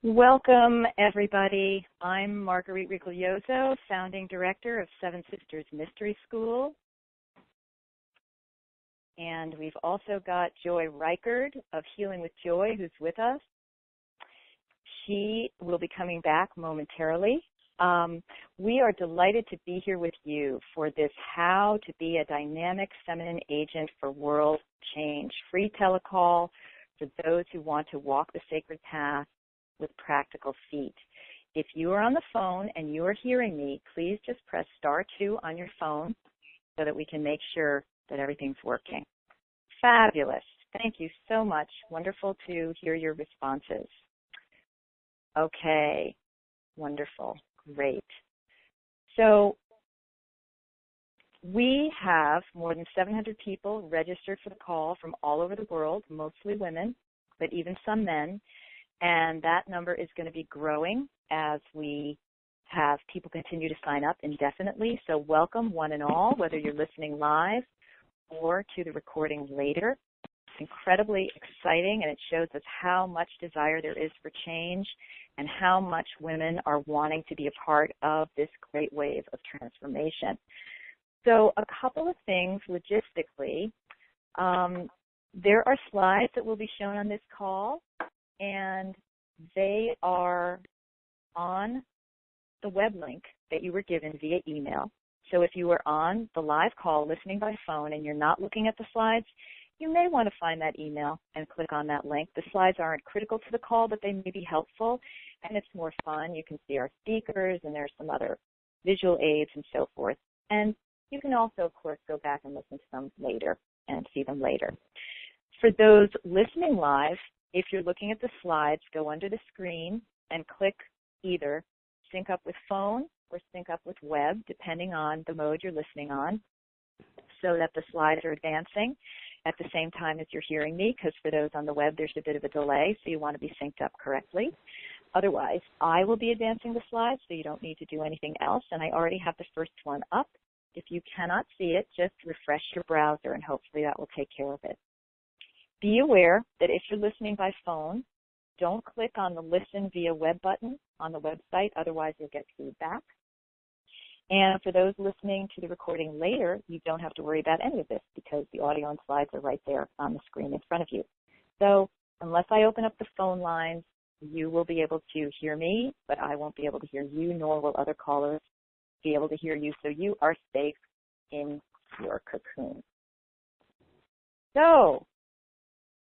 Welcome, everybody. I'm Marguerite Rigoglioso, founding director of Seven Sisters Mystery School. And we've also got Joy Reichard of Healing with Joy, who's with us. She will be coming back momentarily. We are delighted to be here with you for this How to Be a Dynamic Feminine Agent for World Change free telecall for those who want to walk the sacred path with practical feet. If you are on the phone and you are hearing me, please just press *2 on your phone so that we can make sure that everything's working. Fabulous. Thank you so much. Wonderful to hear your responses. Okay. Wonderful. Great. So we have more than 700 people registered for the call from all over the world, mostly women, but even some men. And that number is going to be growing as we have people continue to sign up indefinitely. So welcome, one and all, whether you're listening live or to the recording later. It's incredibly exciting, and it shows us how much desire there is for change and how much women are wanting to be a part of this great wave of transformation. So a couple of things logistically. There are slides that will be shown on this call, and they are on the web link that you were given via email. So if you were on the live call listening by phone and you're not looking at the slides, you may want to find that email and click on that link. The slides aren't critical to the call, but they may be helpful, and it's more fun. You can see our speakers, and there's some other visual aids and so forth. And you can also, of course, go back and listen to them later and see them later. For those listening live, if you're looking at the slides, go under the screen and click either sync up with phone or sync up with web, depending on the mode you're listening on, so that the slides are advancing at the same time as you're hearing me, because for those on the web, there's a bit of a delay, so you want to be synced up correctly. Otherwise, I will be advancing the slides, so you don't need to do anything else, and I already have the first one up. If you cannot see it, just refresh your browser, and hopefully that will take care of it. Be aware that if you're listening by phone, don't click on the Listen via Web button on the website, otherwise you'll get feedback. And for those listening to the recording later, you don't have to worry about any of this because the audio and slides are right there on the screen in front of you. So unless I open up the phone lines, you will be able to hear me, but I won't be able to hear you, nor will other callers be able to hear you, so you are safe in your cocoon. So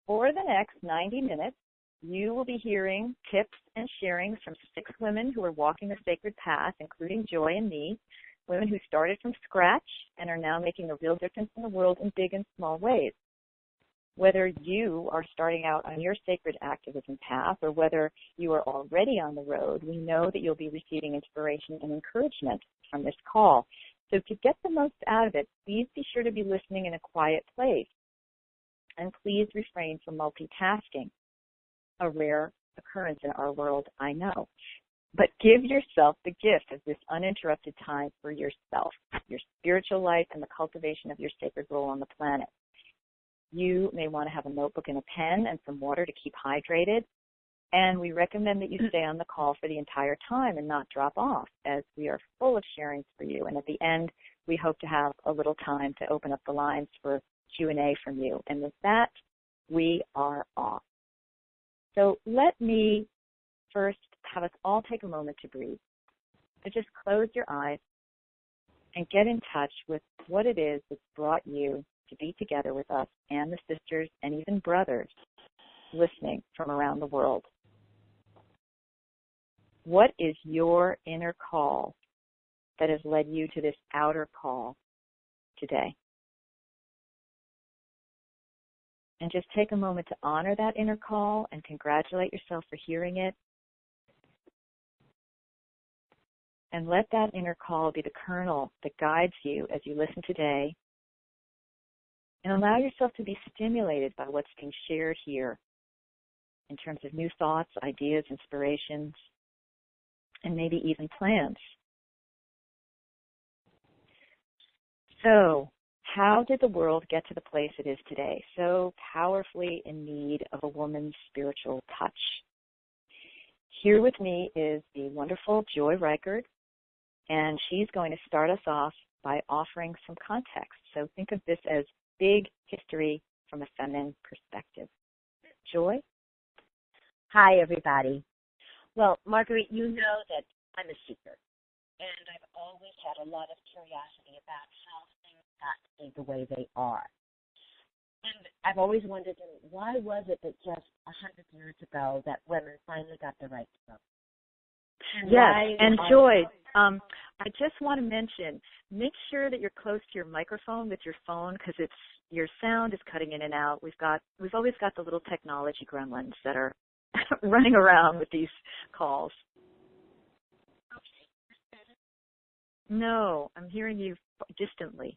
for the next 90 minutes, you will be hearing tips and sharings from 6 women who are walking the sacred path, including Joy and me, women who started from scratch and are now making a real difference in the world in big and small ways. Whether you are starting out on your sacred activism path or whether you are already on the road, we know that you'll be receiving inspiration and encouragement from this call. So to get the most out of it, please be sure to be listening in a quiet place. And please refrain from multitasking, a rare occurrence in our world, I know. But give yourself the gift of this uninterrupted time for yourself, your spiritual life, and the cultivation of your sacred role on the planet. You may want to have a notebook and a pen and some water to keep hydrated. And we recommend that you stay on the call for the entire time and not drop off, as we are full of sharings for you. And at the end, we hope to have a little time to open up the lines for Q&A from you. And with that, we are off. So let me first have us all take a moment to breathe. So just close your eyes and get in touch with what it is that's brought you to be together with us and the sisters and even brothers listening from around the world. What is your inner call that has led you to this outer call today? And just take a moment to honor that inner call and congratulate yourself for hearing it. And let that inner call be the kernel that guides you as you listen today. And allow yourself to be stimulated by what's being shared here in terms of new thoughts, ideas, inspirations, and maybe even plans. So, how did the world get to the place it is today, so powerfully in need of a woman's spiritual touch? here with me is the wonderful Joy Reichard, and she's going to start us off by offering some context. So think of this as big history from a feminine perspective. Joy? Hi, everybody. Well, Marguerite, you know that I'm a seeker, and I've always had a lot of curiosity about how things got to be the way they are. And I've always wondered, why was it that just 100 years ago that women finally got the right to vote? Yes, and Joy, I just want to mention, make sure that you're close to your microphone with your phone because your sound is cutting in and out. We've always got the little technology gremlins that are running around with these calls. No, I'm hearing you distantly.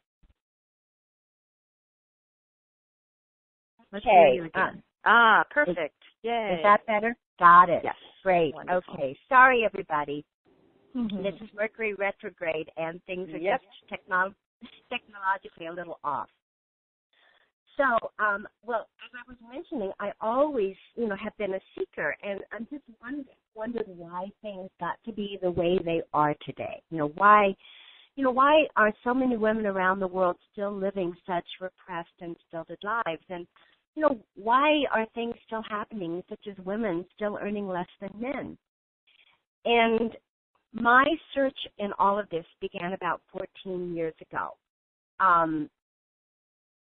Let's hear you again. Perfect. Yay. Is that better? Got it. Yes. Great. Wonderful. Okay. Sorry, everybody. Mm-hmm. This is Mercury retrograde, and things are just technologically a little off. So, well, as I was mentioning, I always, have been a seeker, and I'm just wondered why things got to be the way they are today. Why are so many women around the world still living such repressed and stilted lives? And, why are things still happening, such as women still earning less than men? And my search in all of this began about 14 years ago. And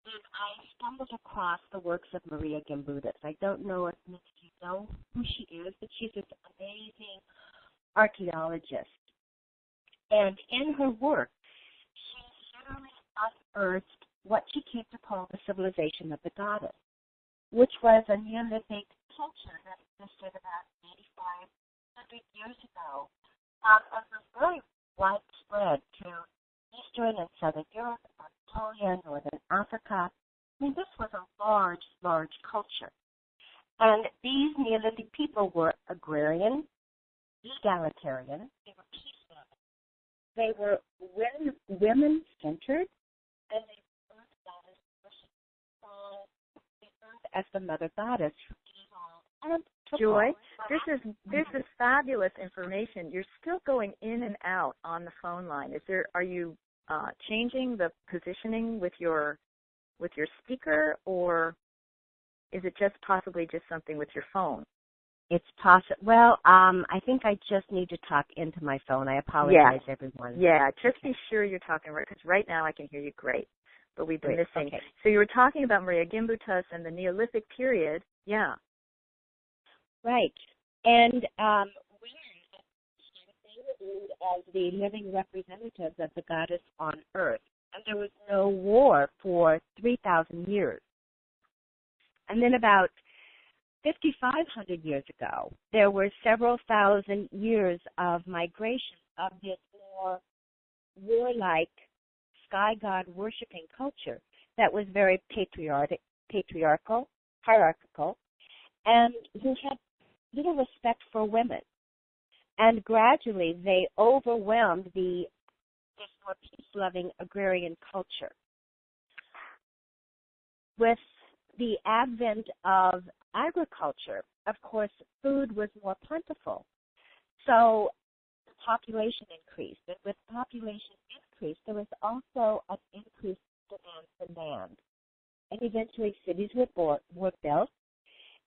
I stumbled across the works of Maria Gimbutas. I don't know if many of you know who she is, but she's this amazing archaeologist. And in her work, she literally unearthed what she came to call the civilization of the goddess, which was a Neolithic culture that existed about 8,500 years ago, and was very widespread to Eastern and Southern Europe, Anatolia, Northern Africa. I mean, this was a large, large culture. And these Neolithic people were agrarian, egalitarian, they were peace-loving, they were women-centered, and they were earth goddess worship. The earth as the mother goddess who gave all and took Joy, all. this is fabulous information. You're still going in and out on the phone line. Are you changing the positioning with your speaker, or is it just possibly just something with your phone? It's possible. Well, I think I just need to talk into my phone. I apologize, everyone. Yeah, just be sure you're talking right, because right now I can hear you great, but we've been missing. Okay. So you were talking about Maria Gimbutas and the Neolithic period. Yeah. Right. And women, they were viewed as the living representatives of the goddess on earth. And there was no war for 3,000 years. And then about 5,500 years ago, there were several thousand years of migration of this more warlike, sky god worshipping culture that was very patriarchal, hierarchical, and who had little respect for women. And gradually they overwhelmed this more peace-loving agrarian culture. With the advent of agriculture, of course, food was more plentiful. So the population increased. And with population increase, there was also an increased demand for land. And eventually cities were built,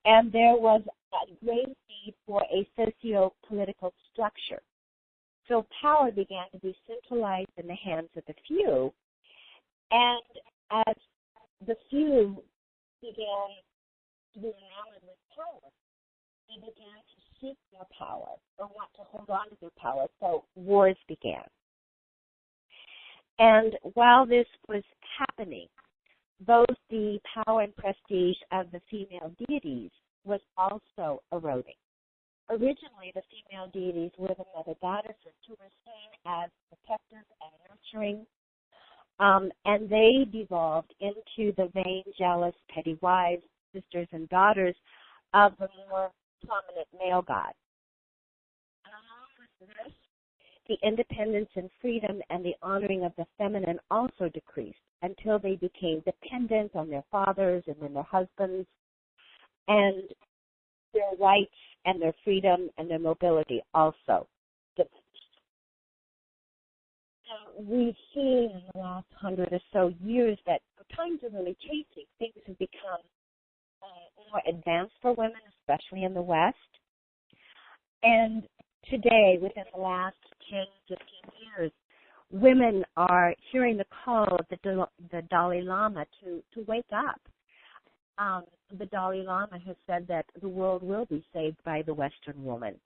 and there was a great need for a socio-political structure. So power began to be centralized in the hands of the few, and as the few began to be enamored with power, they began to seek their power or want to hold on to their power, so wars began. And while this was happening, both the power and prestige of the female deities was also eroding. Originally, the female deities were the mother goddesses who were seen as protective and nurturing, and they devolved into the vain, jealous, petty wives, sisters, and daughters of the more prominent male god. And along with this, the independence and freedom and the honoring of the feminine also decreased until they became dependent on their fathers and then their husbands, and their rights and their freedom and their mobility also. We've seen in the last 100 or so years that times are really changing. Things have become more advanced for women, especially in the West. And today, within the last 10, 15 years, women are hearing the call of the Dalai Lama to wake up. The Dalai Lama has said that the world will be saved by the Western woman.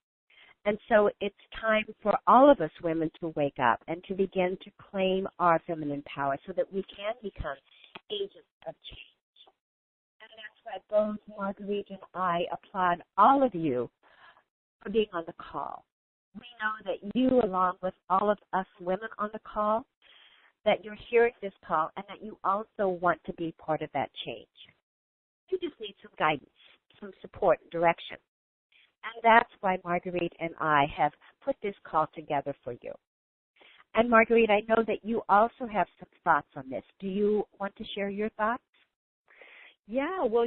And so it's time for all of us women to wake up and to begin to claim our feminine power so that we can become agents of change. And that's why both Marguerite and I applaud all of you for being on the call. We know that you, along with all of us women on the call, that you're hearing this call and that you also want to be part of that change. You just need some guidance, some support, direction. And that's why Marguerite and I have put this call together for you. And Marguerite, I know that you also have some thoughts on this. Do you want to share your thoughts? Yeah, well,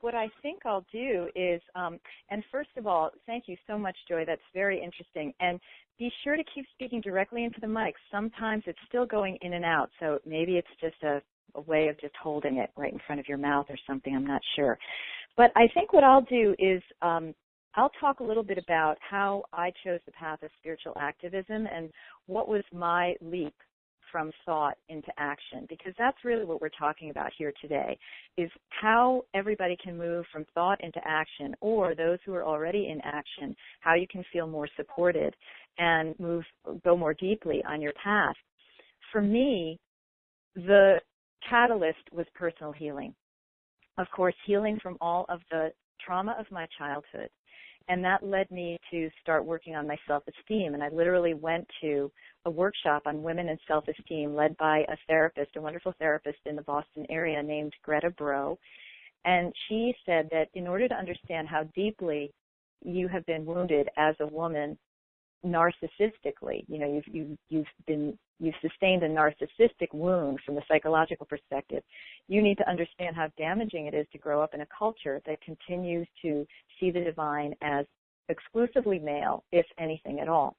what I think I'll do is, and first of all, thank you so much, Joy. That's very interesting. And be sure to keep speaking directly into the mic. Sometimes it's still going in and out, so maybe it's just a way of just holding it right in front of your mouth or something. I'm not sure. But I think what I'll do is I'll talk a little bit about how I chose the path of spiritual activism and what was my leap from thought into action, because that's really what we're talking about here today, is how everybody can move from thought into action, or those who are already in action, how you can feel more supported and go more deeply on your path. For me, the catalyst was personal healing. Of course, healing from all of the trauma of my childhood. And that led me to start working on my self-esteem. And I literally went to a workshop on women and self-esteem led by a therapist, a wonderful therapist in the Boston area named Greta Bro. And she said that in order to understand how deeply you have been wounded as a woman narcissistically, you've sustained a narcissistic wound from the psychological perspective, you need to understand how damaging it is to grow up in a culture that continues to see the divine as exclusively male, if anything at all.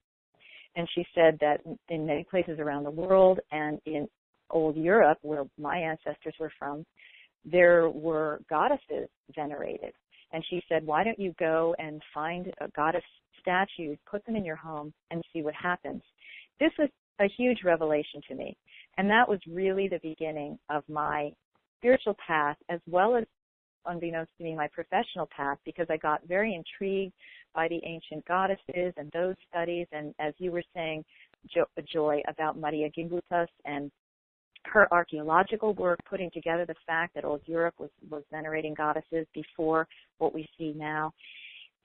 And she said that in many places around the world and in old Europe, where my ancestors were from, there were goddesses venerated. And she said, why don't you go and find a goddess statues, put them in your home, and see what happens. This was a huge revelation to me. And that was really the beginning of my spiritual path, as well as, unbeknownst to me, my professional path, because I got very intrigued by the ancient goddesses and those studies. And as you were saying, Joy, about Maria Gimbutas and her archaeological work, putting together the fact that old Europe was venerating goddesses before what we see now.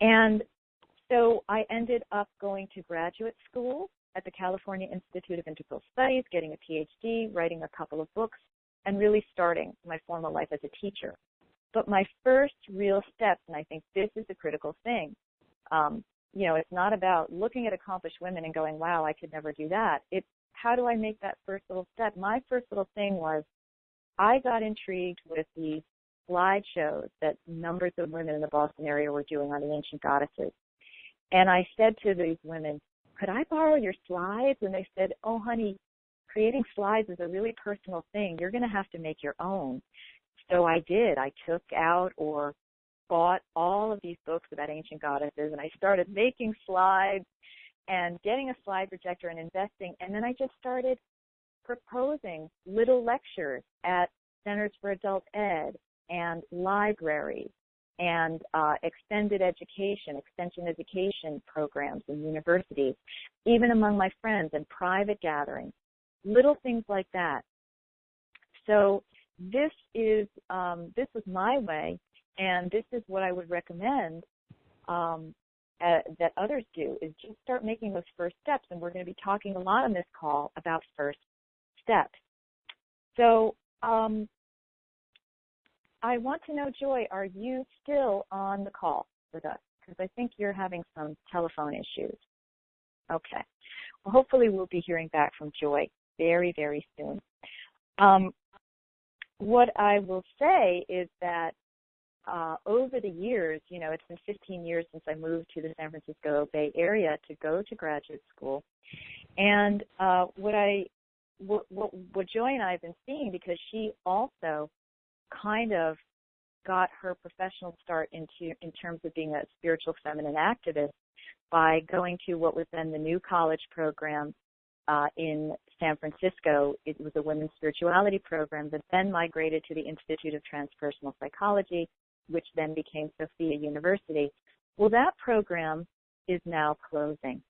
And so I ended up going to graduate school at the California Institute of Integral Studies, getting a PhD, writing a couple of books, and really starting my formal life as a teacher. But my first real steps, and I think this is the critical thing, it's not about looking at accomplished women and going, wow, I could never do that. It's how do I make that first little step? My first little thing was I got intrigued with these slideshows that numbers of women in the Boston area were doing on the ancient goddesses. And I said to these women, could I borrow your slides? And they said, oh, honey, creating slides is a really personal thing. You're going to have to make your own. So I did. I took out or bought all of these books about ancient goddesses, and I started making slides and getting a slide projector and investing. And then I just started proposing little lectures at Centers for Adult Ed and libraries and extension education programs in universities, even among my friends and private gatherings, little things like that. So this was my way, and this is what I would recommend that others do, is just start making those first steps. And we're going to be talking a lot on this call about first steps. So I want to know, Joy, are you still on the call with us? Because I think you're having some telephone issues. Okay. Well, hopefully we'll be hearing back from Joy very, very soon. What I will say is that over the years, it's been 15 years since I moved to the San Francisco Bay Area to go to graduate school. And what Joy and I have been seeing, because she also kind of got her professional start in terms of being a spiritual feminine activist by going to what was then the new college program in San Francisco. It was a women's spirituality program that then migrated to the Institute of Transpersonal Psychology, which then became Sophia University. Well, that program is now closing.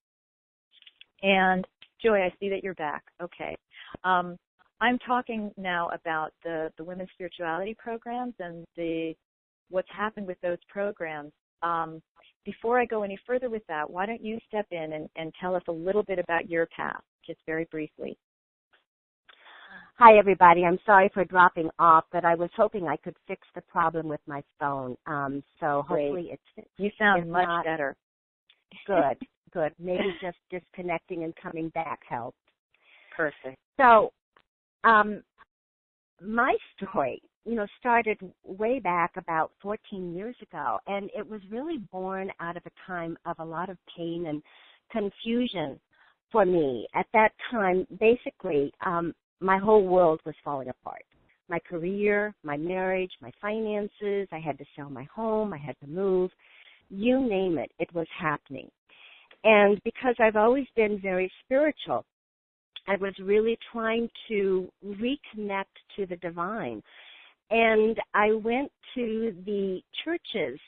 And Joy, I see that you're back. Okay. I'm talking now about the women's spirituality programs and what's happened with those programs. Before I go any further with that, why don't you step in and tell us a little bit about your path, just very briefly. Hi, everybody. I'm sorry for dropping off, but I was hoping I could fix the problem with my phone. So hopefully it's... You sound much better. Good. Maybe just disconnecting and coming back helped. Perfect. So my story, started way back about 14 years ago, and it was really born out of a time of a lot of pain and confusion for me. At that time, basically, my whole world was falling apart. My career, my marriage, my finances, I had to sell my home, I had to move. You name it, it was happening. And because I've always been very spiritual, I was really trying to reconnect to the divine. And I went to the churches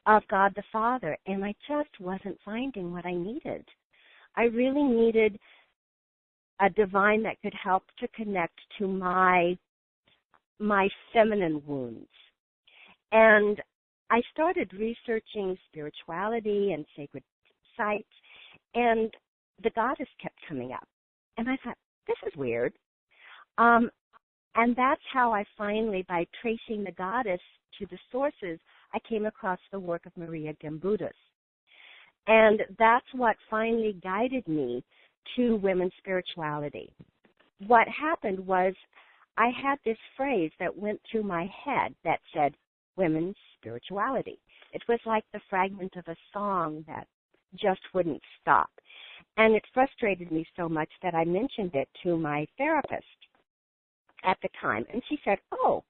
of God the Father, and I just wasn't finding what I needed. I really needed a divine that could help to connect to my feminine wounds. And I started researching spirituality and sacred sites, and the goddess kept coming up. And I thought, this is weird. And that's how I finally, by tracing the goddess to the sources, I came across the work of Maria Gimbutas. And that's what finally guided me to women's spirituality. What happened was I had this phrase that went through my head that said, women's spirituality. It was like the fragment of a song that just wouldn't stop. And it frustrated me so much that I mentioned it to my therapist at the time. And she said, oh,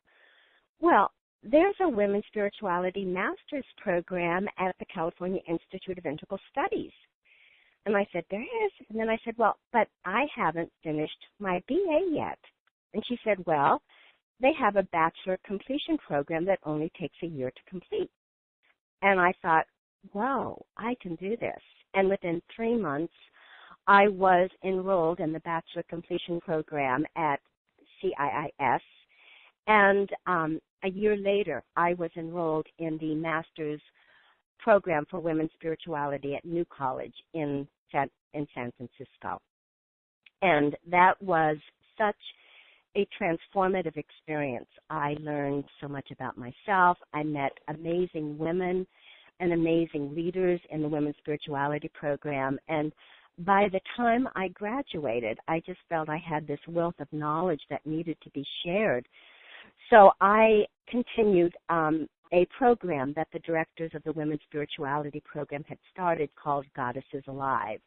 well, there's a women's spirituality master's program at the California Institute of Integral Studies. And I said, there is. And then I said, well, but I haven't finished my BA yet. And she said, well, they have a bachelor completion program that only takes a year to complete. And I thought, whoa, I can do this. And within 3 months, I was enrolled in the bachelor completion program at CIIS. And a year later, I was enrolled in the master's program for women's spirituality at New College in San Francisco. And that was such a transformative experience. I learned so much about myself. I met amazing women and amazing leaders in the women's spirituality program. And by the time I graduated, I just felt I had this wealth of knowledge that needed to be shared. So I continued a program that the directors of the Women's Spirituality Program had started called Goddesses Alive.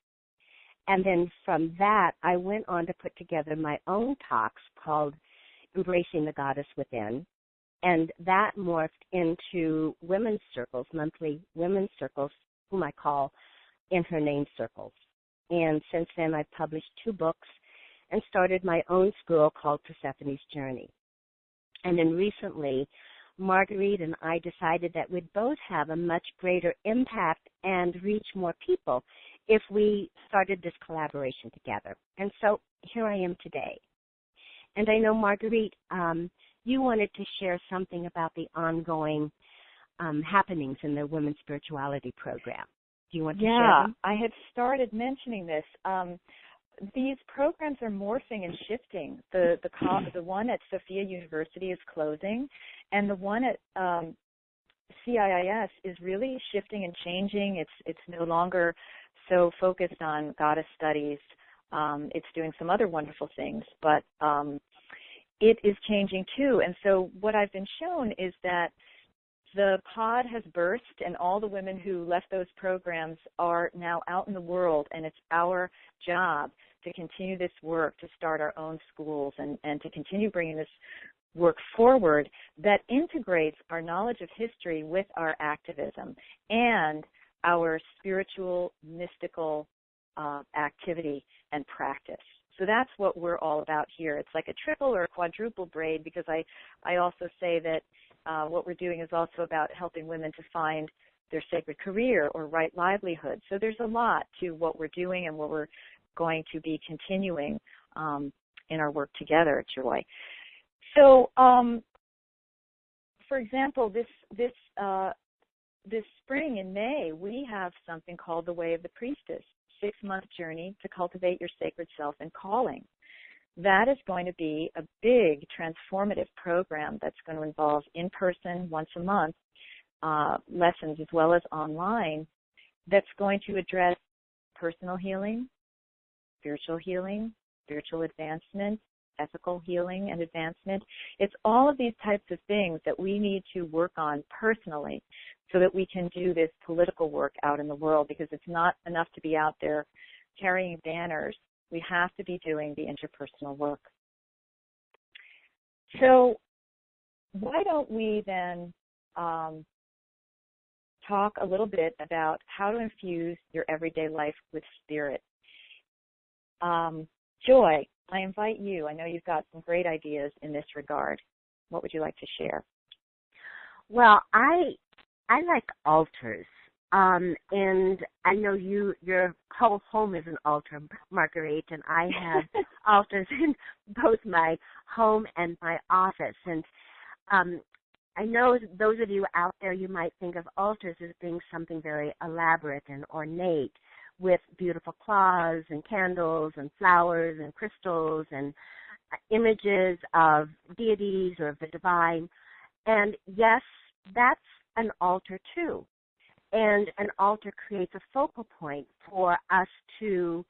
And then from that, I went on to put together my own talks called Embracing the Goddess Within. And that morphed into women's circles, monthly women's circles, whom I call In Her Name Circles. And since then, I've published 2 books and started my own school called Persephone's Journey. And then recently, Marguerite and I decided that we'd both have a much greater impact and reach more people if we started this collaboration together. And so here I am today. And I know, Marguerite, you wanted to share something about the ongoing happenings in the Women's Spirituality Program. Do you want to share them? I had started mentioning this. These programs are morphing and shifting. The one at Sophia University is closing, and the one at CIIS is really shifting and changing. It's no longer so focused on goddess studies. It's doing some other wonderful things, but it is changing too. And so what I've been shown is that the pod has burst, and all the women who left those programs are now out in the world, and it's our job to continue this work, to start our own schools, and to continue bringing this work forward that integrates our knowledge of history with our activism and our spiritual, mystical activity and practice. So that's what we're all about here. It's like a triple or a quadruple braid, because I also say that what we're doing is also about helping women to find their sacred career or right livelihood. So there's a lot to what we're doing and what we're going to be continuing in our work together at Joy. So, for example, this spring in May, we have something called the Way of the Priestess, 6-month journey to cultivate your sacred self and calling. That is going to be a big transformative program that's going to involve in-person, once a month, lessons as well as online, that's going to address personal healing, spiritual advancement, ethical healing and advancement. It's all of these types of things that we need to work on personally so that we can do this political work out in the world, because it's not enough to be out there carrying banners. We have to be doing the interpersonal work. So why don't we then talk a little bit about how to infuse your everyday life with spirit. Joy, I invite you. I know you've got some great ideas in this regard. What would you like to share? Well, I like altars. And I know your whole home is an altar, Marguerite, and I have altars in both my home and my office. And I know those of you out there, you might think of altars as being something very elaborate and ornate, with beautiful cloths and candles and flowers and crystals and images of deities or of the divine. And yes, that's an altar too. And an altar creates a focal point for us to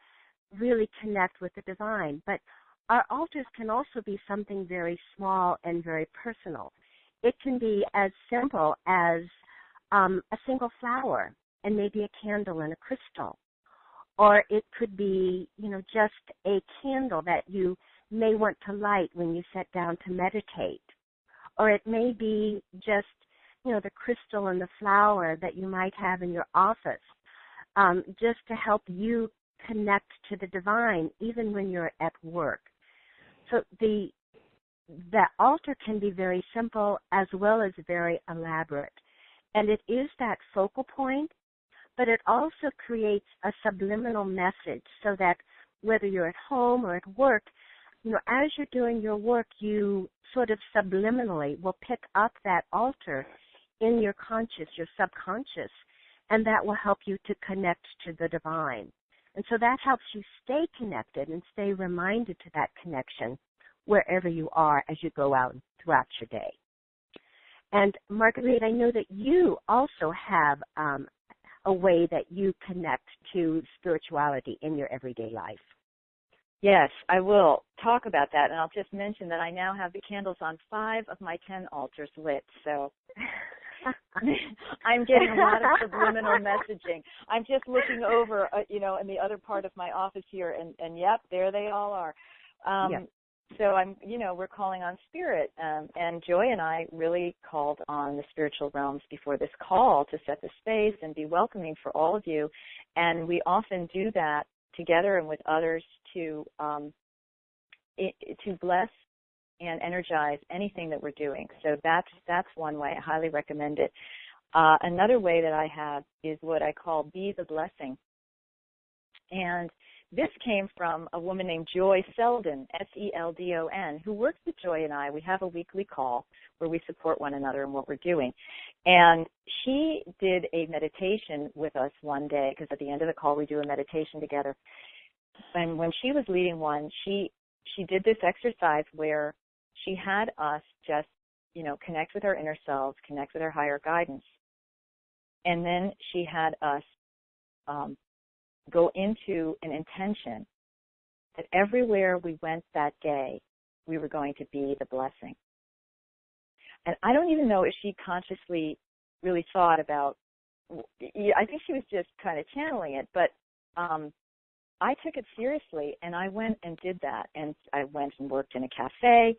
really connect with the divine. But our altars can also be something very small and very personal. It can be as simple as a single flower and maybe a candle and a crystal. Or it could be, just a candle that you may want to light when you sit down to meditate. Or it may be just, the crystal and the flower that you might have in your office, just to help you connect to the divine, even when you're at work. So the altar can be very simple as well as very elaborate. And it is that focal point, but it also creates a subliminal message so that whether you're at home or at work, as you're doing your work, you sort of subliminally will pick up that altar in your conscious, your subconscious, and that will help you to connect to the divine. And so that helps you stay connected and stay reminded to that connection wherever you are as you go out throughout your day. And Marguerite, I know that you also have a way that you connect to spirituality in your everyday life. Yes, I will talk about that, and I'll just mention that I now have the candles on 5 of my 10 altars lit, so I'm getting a lot of subliminal messaging. I'm just looking over, in the other part of my office here, and yep, there they all are. Yep. So we're calling on spirit, and Joy and I really called on the spiritual realms before this call to set the space and be welcoming for all of you, and we often do that together and with others to bless and energize anything that we're doing. So that's one way. I highly recommend it. Another way that I have is what I call Be the Blessing. And this came from a woman named Joy Seldon, Seldon, who works with Joy and I. We have a weekly call where we support one another in what we're doing. And she did a meditation with us one day, because at the end of the call we do a meditation together. And when she was leading one, she did this exercise where she had us just, connect with our inner selves, connect with our higher guidance. And then she had us go into an intention that everywhere we went that day, we were going to be the blessing. And I don't even know if she consciously really thought about, I think she was just kind of channeling it, but I took it seriously, and I went and did that, and I went and worked in a cafe,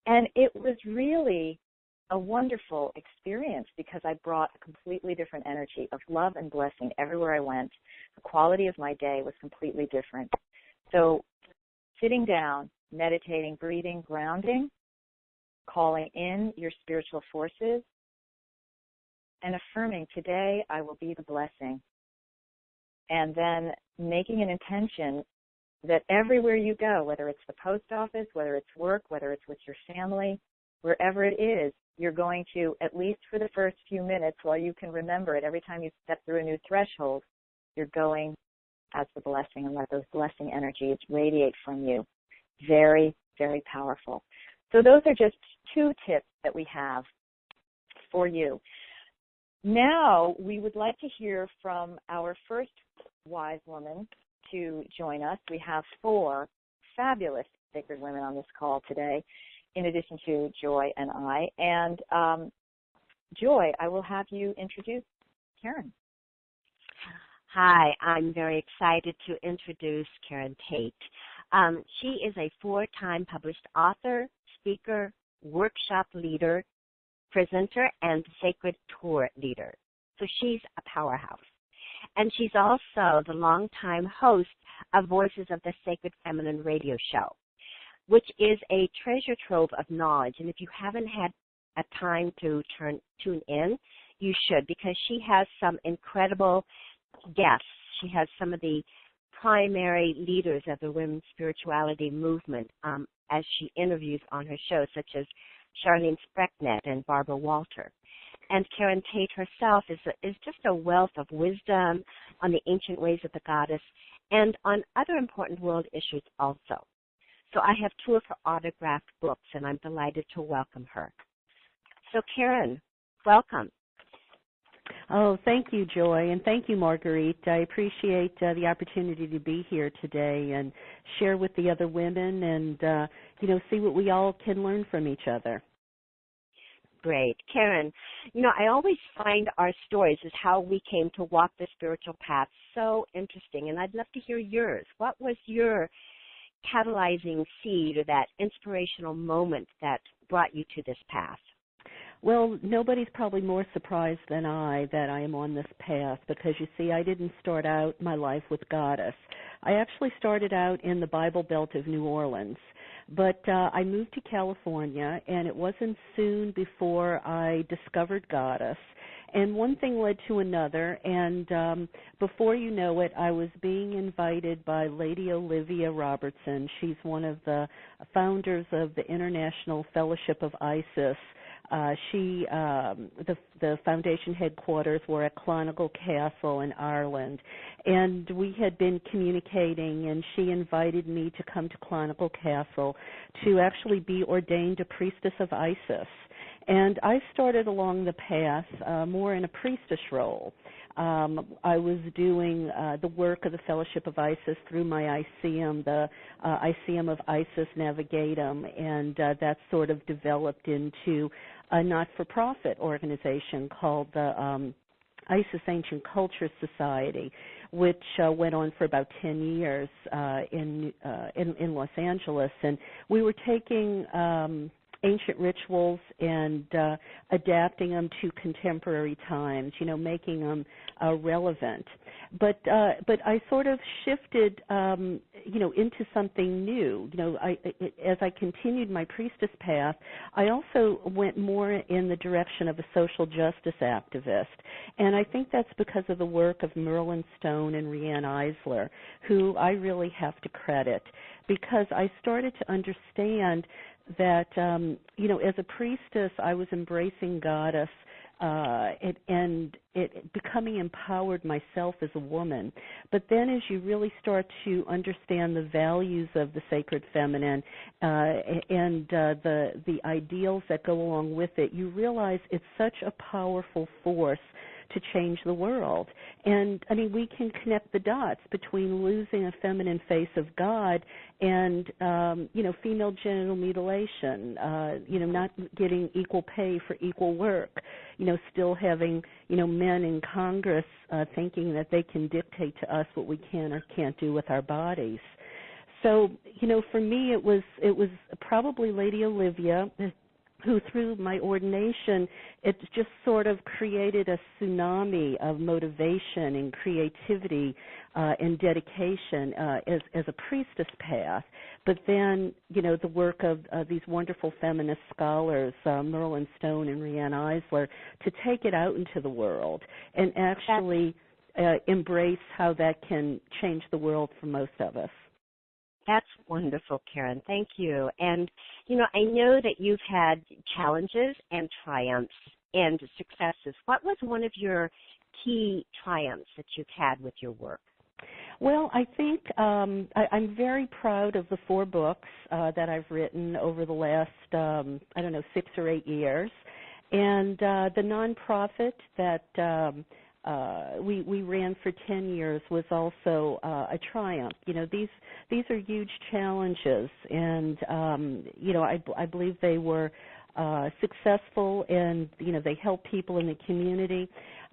and it was really a wonderful experience because I brought a completely different energy of love and blessing everywhere I went. The quality of my day was completely different. So sitting down, meditating, breathing, grounding, calling in your spiritual forces, and affirming, today I will be the blessing. And then making an intention that everywhere you go, whether it's the post office, whether it's work, whether it's with your family, wherever it is, you're going to, at least for the first few minutes while you can remember it, every time you step through a new threshold, you're going as the blessing and let those blessing energies radiate from you. Very, very powerful. So those are just 2 tips that we have for you. Now we would like to hear from our first wise woman to join us. We have 4 fabulous sacred women on this call today, in addition to Joy and I. And Joy, I will have you introduce Karen. Hi, I'm very excited to introduce Karen Tate. She is a 4-time published author, speaker, workshop leader, presenter, and sacred tour leader. So she's a powerhouse. And she's also the longtime host of Voices of the Sacred Feminine radio show, which is a treasure trove of knowledge. And if you haven't had a time to tune in, you should, because she has some incredible guests. She has some of the primary leaders of the women's spirituality movement as she interviews on her show, such as Charlene Sprecknet and Barbara Walter. And Karen Tate herself is just a wealth of wisdom on the ancient ways of the goddess and on other important world issues also. So I have 2 of her autographed books, and I'm delighted to welcome her. So Karen, welcome. Oh, thank you, Joy, and thank you, Marguerite. I appreciate the opportunity to be here today and share with the other women and, see what we all can learn from each other. Great. Karen, I always find our stories is how we came to walk the spiritual path so interesting, and I'd love to hear yours. What was your catalyzing seed or that inspirational moment that brought you to this path? Well, nobody's probably more surprised than I that I am on this path because, you see, I didn't start out my life with goddess. I actually started out in the Bible Belt of New Orleans, but I moved to California, and it wasn't soon before I discovered goddess. And one thing led to another, and before you know it, I was being invited by Lady Olivia Robertson. She's one of the founders of the International Fellowship of Isis. The foundation headquarters were at Clonical Castle in Ireland, and we had been communicating, and she invited me to come to Clonical Castle to actually be ordained a priestess of Isis. And I started along the path more in a priestess role. I was doing the work of the Fellowship of Isis through my ICM, the ICM of Isis Navigatum, and that sort of developed into a not-for-profit organization called the Isis Ancient Culture Society, which went on for about 10 years in Los Angeles. And we were taking ancient rituals and adapting them to contemporary times, making them relevant. But I sort of shifted, into something new. As I continued my priestess path, I also went more in the direction of a social justice activist. And I think that's because of the work of Merlin Stone and Rianne Eisler, who I really have to credit, because I started to understand that, as a priestess, I was embracing goddess and becoming empowered myself as a woman. But then as you really start to understand the values of the sacred feminine and the ideals that go along with it, you realize it's such a powerful force to change the world. And, I mean, we can connect the dots between losing a feminine face of God and, female genital mutilation, not getting equal pay for equal work, still having, men in Congress thinking that they can dictate to us what we can or can't do with our bodies. So, for me, it was probably Lady Olivia who, through my ordination, it just sort of created a tsunami of motivation and creativity and dedication as a priestess path. But then, the work of these wonderful feminist scholars, Merlin Stone and Rianne Eisler, to take it out into the world and actually embrace how that can change the world for most of us. That's wonderful, Karen. Thank you. And, I know that you've had challenges and triumphs and successes. What was one of your key triumphs that you've had with your work? Well, I think I'm very proud of the 4 books that I've written over the last, 6 or 8 years. And the nonprofit that we ran for 10 years was also a triumph. These are huge challenges, and I believe they were successful, and they help people in the community.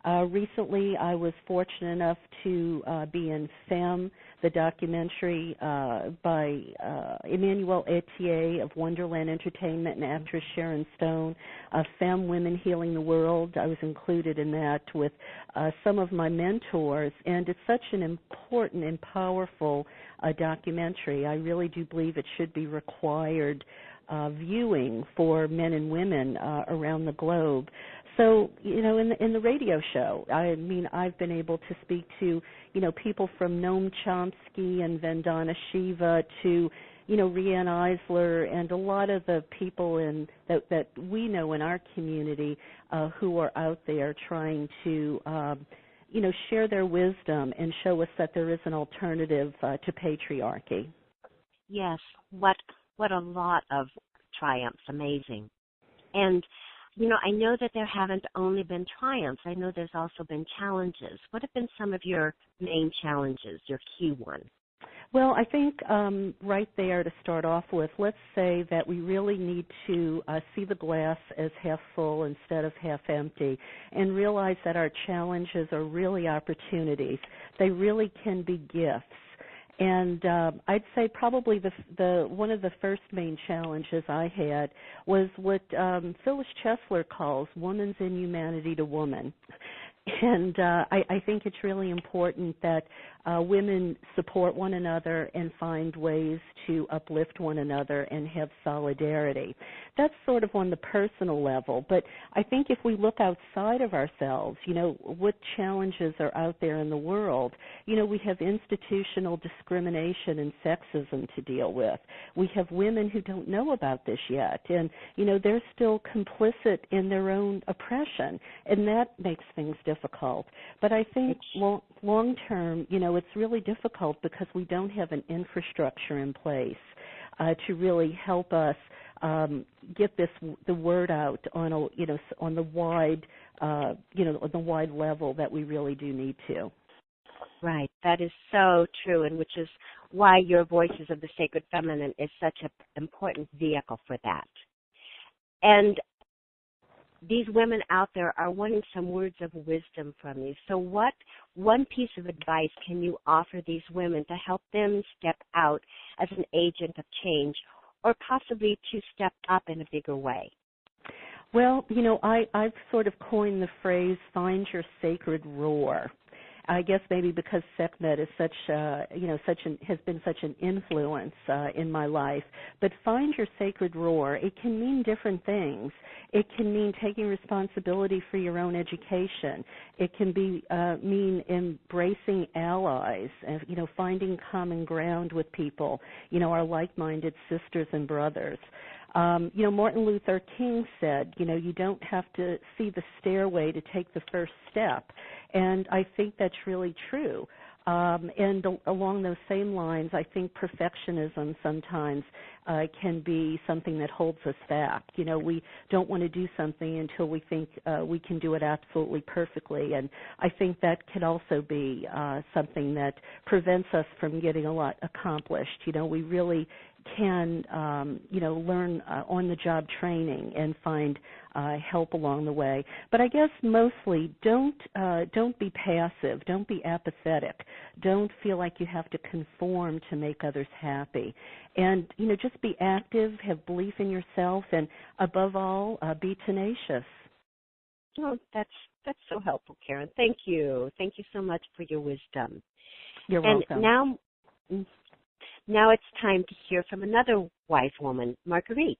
Recently, I was fortunate enough to be in Femme, the documentary by Emmanuel Etier of Wonderland Entertainment and actress Sharon Stone, Femme, Women Healing the World. I was included in that with some of my mentors, and it's such an important and powerful documentary. I really do believe it should be required viewing for men and women around the globe. So, in the radio show, I've been able to speak to, people from Noam Chomsky and Vandana Shiva to, Rianne Eisler and a lot of the people that we know in our community who are out there trying to, share their wisdom and show us that there is an alternative to patriarchy. Yes, what a lot of triumphs, amazing. And I know that there haven't only been triumphs. I know there's also been challenges. What have been some of your main challenges, your key ones? Well, I think right there to start off with, let's say that we really need to see the glass as half full instead of half empty and realize that our challenges are really opportunities. They really can be gifts. And I'd say probably the one of the first main challenges I had was what Phyllis Chesler calls woman's inhumanity to woman. And I think it's really important that women support one another and find ways to uplift one another and have solidarity. That's sort of on the personal level. But I think if we look outside of ourselves, what challenges are out there in the world? We have institutional discrimination and sexism to deal with. We have women who don't know about this yet. And, they're still complicit in their own oppression. And that makes things difficult. But I think long term, it's really difficult because we don't have an infrastructure in place to really help us get the word out on on the wide on the wide level that we really do need to. Right, that is so true, and which is why your Voices of the Sacred Feminine is such an important vehicle for that. And these women out there are wanting some words of wisdom from you. So what one piece of advice can you offer these women to help them step out as an agent of change or possibly to step up in a bigger way? Well, I've sort of coined the phrase, find your sacred roar. I guess maybe because Sekhmet is has been such an influence in my life. But find your sacred roar. It can mean different things. It can mean taking responsibility for your own education. It can mean embracing allies, finding common ground with people, our like-minded sisters and brothers. Martin Luther King said, you don't have to see the stairway to take the first step. And I think that's really true. And along those same lines, I think perfectionism sometimes can be something that holds us back. You know, we don't want to do something until we think we can do it absolutely perfectly. And I think that could also be something that prevents us from getting a lot accomplished. You know, we really can, learn on-the-job training and find help along the way. But I guess mostly don't be passive. Don't be apathetic. Don't feel like you have to conform to make others happy. And, just be active, have belief in yourself, and above all, be tenacious. Oh, that's so helpful, Karen. Thank you. Thank you so much for your wisdom. You're welcome. And now it's time to hear from another wise woman, Marguerite.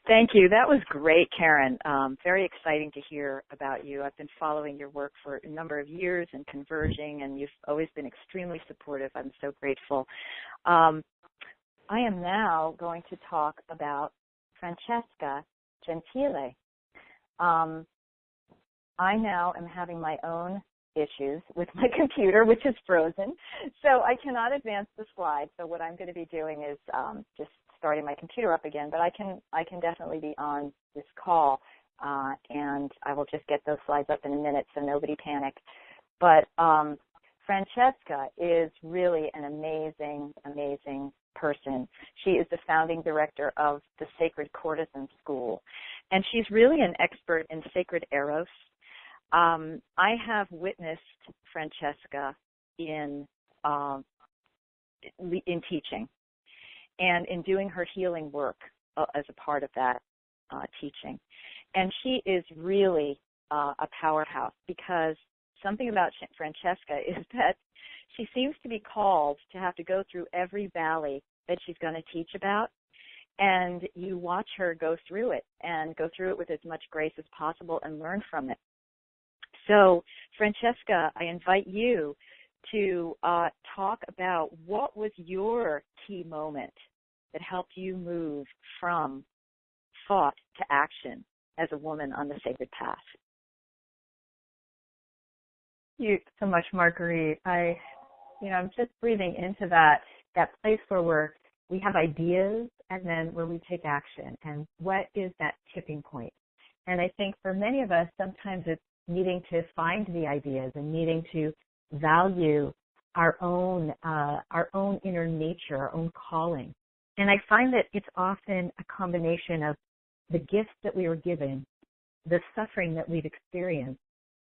Thank you. That was great, Karen. Very exciting to hear about you. I've been following your work for a number of years and converging, and you've always been extremely supportive. I'm so grateful. I am now going to talk about Francesca Gentile. I now am having my own issues with my computer, which is frozen, so I cannot advance the slides. So what I'm going to be doing is just starting my computer up again, but I can definitely be on this call, and I will just get those slides up in a minute, so nobody panic. But Francesca is really an amazing, amazing person. She is the founding director of the Sacred Courtesan School, and she's really an expert in sacred eros. I have witnessed Francesca in teaching and in doing her healing work as a part of that teaching. And she is really a powerhouse, because something about Francesca is that she seems to be called to have to go through every valley that she's going to teach about. And you watch her go through it, and go through it with as much grace as possible and learn from it. So, Francesca, I invite you to talk about what was your key moment that helped you move from thought to action as a woman on the sacred path. Thank you so much, Marguerite. I'm just breathing into that place where we have ideas and then where we take action. And what is that tipping point? And I think for many of us, sometimes it's needing to find the ideas and needing to value our own inner nature, our own calling. And I find that it's often a combination of the gifts that we were given, the suffering that we've experienced,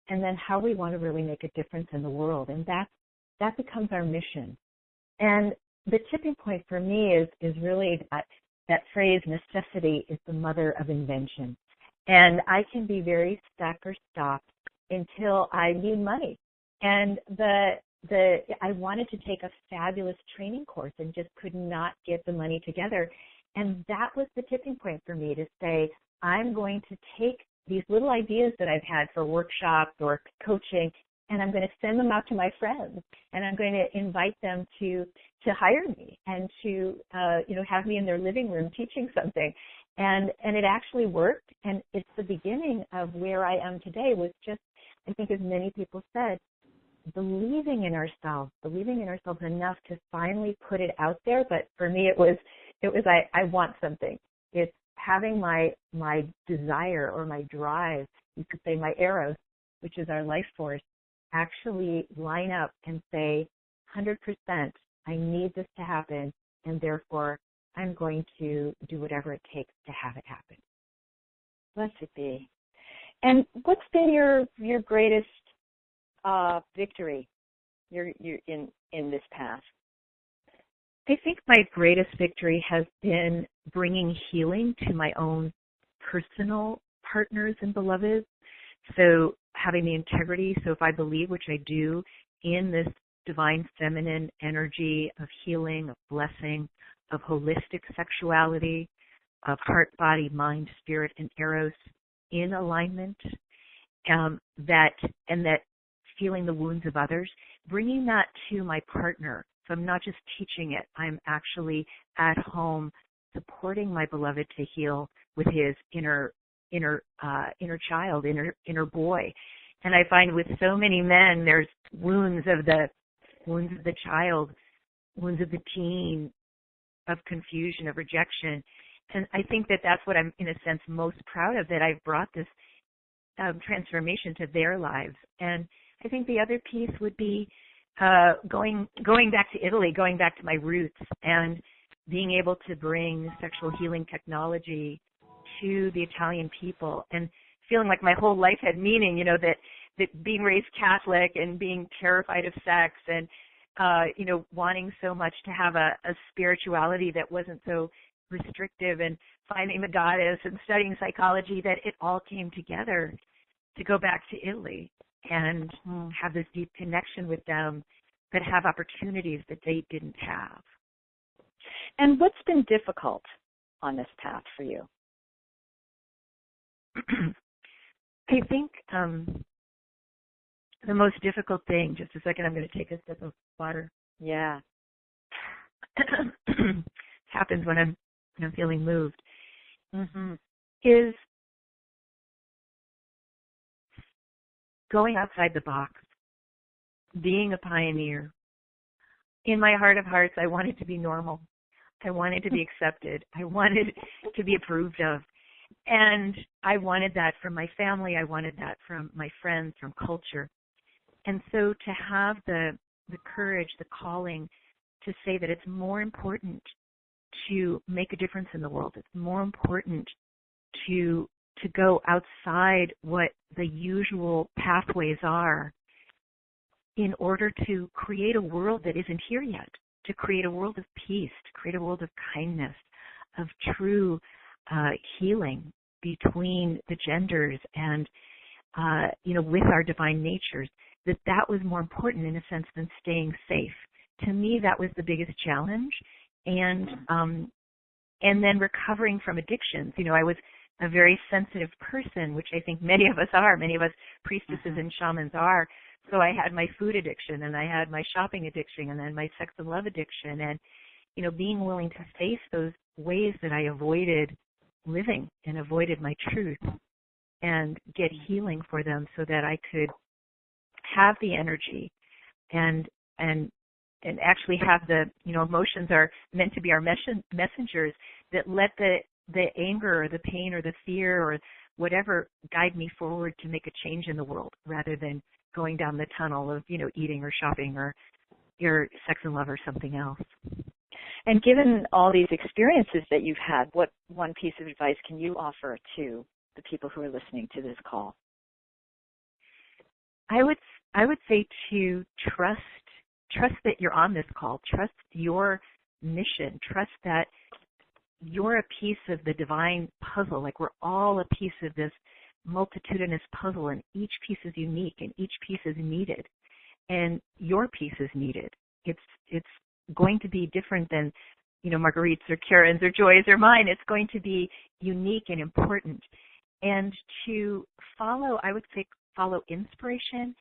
and then how we want to really make a difference in the world. And that becomes our mission. And the tipping point for me is really that phrase, necessity is the mother of invention. And I can be very stuck or stopped until I need money. And I wanted to take a fabulous training course and just could not get the money together. And that was the tipping point for me, to say, I'm going to take these little ideas that I've had for workshops or coaching, and I'm going to send them out to my friends, and I'm going to invite them to hire me and to have me in their living room teaching something. And it actually worked, and it's the beginning of where I am today, was just, I think as many people said, believing in ourselves enough to finally put it out there. But for me, it was I want something. It's having my desire or my drive, you could say my eros, which is our life force, actually line up and say, 100%, I need this to happen, and therefore I'm going to do whatever it takes to have it happen. Blessed be. And what's been your greatest victory in this path? I think my greatest victory has been bringing healing to my own personal partners and beloveds. So having the integrity. So if I believe, which I do, in this divine feminine energy of healing, of blessing, of holistic sexuality, of heart, body, mind, spirit, and eros in alignment, that feeling the wounds of others, bringing that to my partner. So I'm not just teaching it. I'm actually at home supporting my beloved to heal with his inner child, inner boy. And I find with so many men, there's wounds of the child, wounds of the teen, of confusion, of rejection. And I think that that's what I'm, in a sense, most proud of, that I've brought this transformation to their lives. And I think the other piece would be going back to Italy, going back to my roots, and being able to bring sexual healing technology to the Italian people, and feeling like my whole life had meaning, that being raised Catholic and being terrified of sex and, wanting so much to have a spirituality that wasn't so restrictive, and finding the goddess and studying psychology, that it all came together to go back to Italy and have this deep connection with them, but have opportunities that they didn't have. And what's been difficult on this path for you? I think the most difficult thing, just a second, I'm going to take a sip of water. Yeah. Happens when I'm feeling moved. Is going outside the box, being a pioneer. In my heart of hearts, I wanted to be normal. I wanted to be accepted. I wanted to be approved of. And I wanted that from my family. I wanted that from my friends, from culture. And so to have the courage, the calling to say that it's more important to make a difference in the world. It's more important to go outside what the usual pathways are in order to create a world that isn't here yet, to create a world of peace, to create a world of kindness, of true healing between the genders and, with our divine natures, that was more important in a sense than staying safe. To me, that was the biggest challenge. And then recovering from addictions. I was a very sensitive person, which I think many of us are. Many of us priestesses and shamans are. So I had my food addiction, and I had my shopping addiction, and then my sex and love addiction. And, being willing to face those ways that I avoided living and avoided my truth, and get healing for them so that I could have the energy and actually have the, emotions are meant to be our messengers that let the anger or the pain or the fear or whatever guide me forward to make a change in the world, rather than going down the tunnel of, eating or shopping or your sex and love or something else. And given all these experiences that you've had, what one piece of advice can you offer to the people who are listening to this call? I would say to trust that you're on this call. Trust your mission. Trust that you're a piece of the divine puzzle. Like, we're all a piece of this multitudinous puzzle, and each piece is unique and each piece is needed. And your piece is needed. It's going to be different than, Marguerite's or Karen's or Joy's or mine. It's going to be unique and important. And to follow, I would say, follow inspiration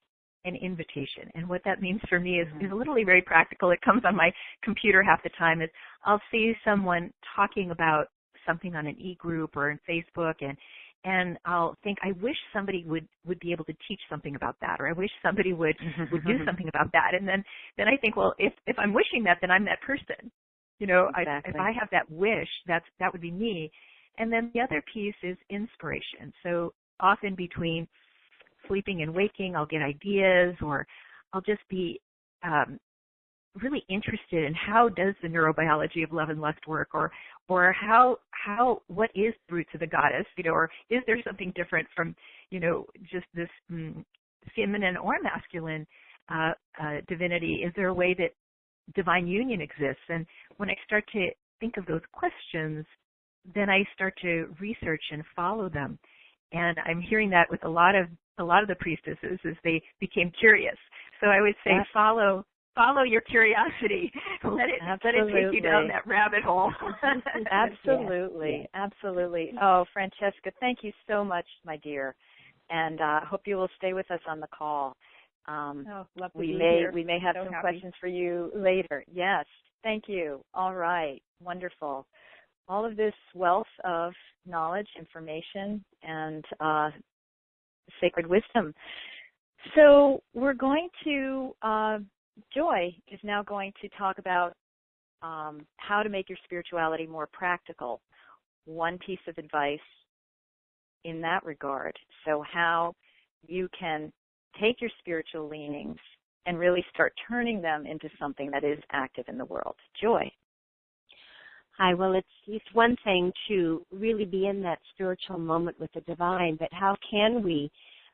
and invitation. And what that means for me is literally very practical. It comes on my computer half the time. Is I'll see someone talking about something on an e-group or on Facebook, and I'll think, I wish somebody would be able to teach something about that, or I wish somebody would do something about that. And then I think, well, if I'm wishing that, then I'm that person. Exactly. If I have that wish, that would be me. And then the other piece is inspiration. So often between sleeping and waking, I'll get ideas, or I'll just be really interested in how does the neurobiology of love and lust work, or what is the roots of the goddess, or is there something different from, just this feminine or masculine divinity? Is there a way that divine union exists? And when I start to think of those questions, then I start to research and follow them. And I'm hearing that with a lot of the priestesses as they became curious. So I would say follow your curiosity. Let it take you down that rabbit hole. Absolutely. Oh, Francesca, thank you so much, my dear. And I hope you will stay with us on the call. Love to we be may here. we may have so some happy. questions for you later. Yes. Thank you. All right. Wonderful. All of this wealth of knowledge, information, and sacred wisdom So we're going to, Joy is now going to talk about how to make your spirituality more practical. One piece of advice in that regard. So how you can take your spiritual leanings and really start turning them into something that is active in the world. Joy. Hi, well, it's one thing to really be in that spiritual moment with the divine, but how can we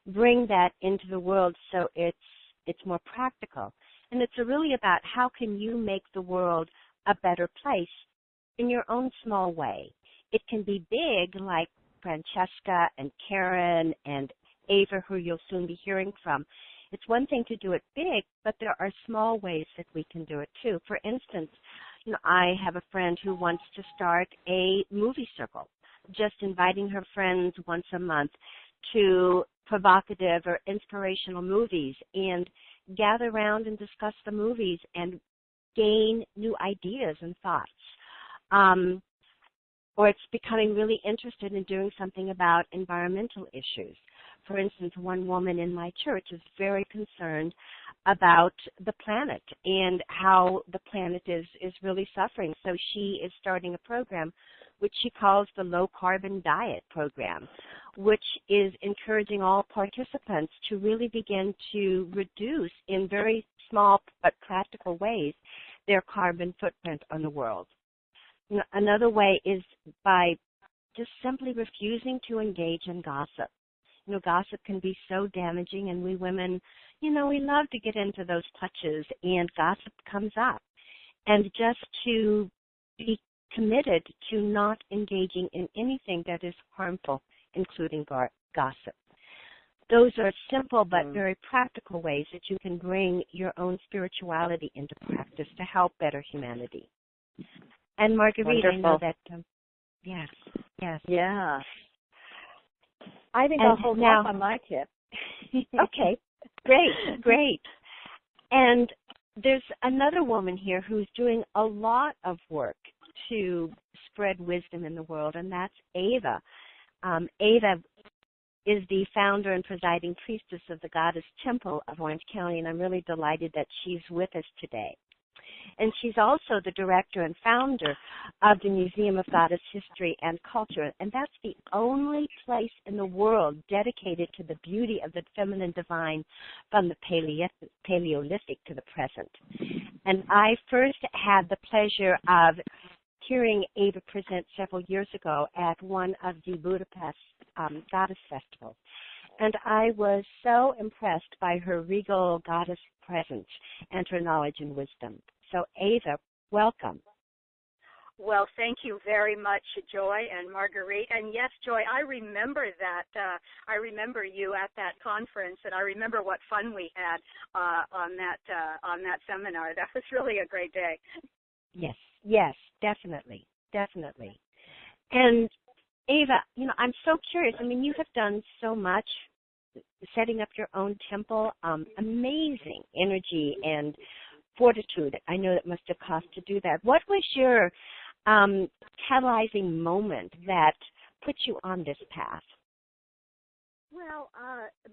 bring that into the world so it's more practical? And it's really about how can you make the world a better place in your own small way. It can be big, like Francesca and Karen and Ava, who you'll soon be hearing from. It's one thing to do it big, but there are small ways that we can do it too. For instance, I have a friend who wants to start a movie circle, just inviting her friends once a month to provocative or inspirational movies and gather around and discuss the movies and gain new ideas and thoughts. Or it's becoming really interested in doing something about environmental issues. For instance, one woman in my church is very concerned about the planet and how the planet is really suffering. So she is starting a program which she calls the Low Carbon Diet Program, which is encouraging all participants to really begin to reduce in very small but practical ways their carbon footprint on the world. Another way is by just simply refusing to engage in gossip. Gossip can be so damaging, and we women, we love to get into those touches, and gossip comes up. And just to be committed to not engaging in anything that is harmful, including gossip. Those are simple but very practical ways that you can bring your own spirituality into practice to help better humanity. And Marguerite, Wonderful. I know that, yes. Yeah. I think And I'll hold now, off on my tip. Okay, great. And there's another woman here who's doing a lot of work to spread wisdom in the world, and that's Ava. Ava is the founder and presiding priestess of the Goddess Temple of Orange County, and I'm really delighted that she's with us today. And she's also the director and founder of the Museum of Goddess History and Culture, and that's the only place in the world dedicated to the beauty of the feminine divine from the Paleolithic to the present. And I first had the pleasure of hearing Ava present several years ago at one of the Budapest Goddess Festivals. And I was so impressed by her regal goddess presence and her knowledge and wisdom. So, Ava, welcome. Well, thank you very much, Joy and Marguerite. And yes, Joy, I remember that. I remember you at that conference, and I remember what fun we had on that seminar. That was really a great day. Yes, definitely. And Ava, I'm so curious. You have done so much, setting up your own temple, amazing energy and fortitude. I know that must have cost to do that. What was your catalyzing moment that put you on this path? Well,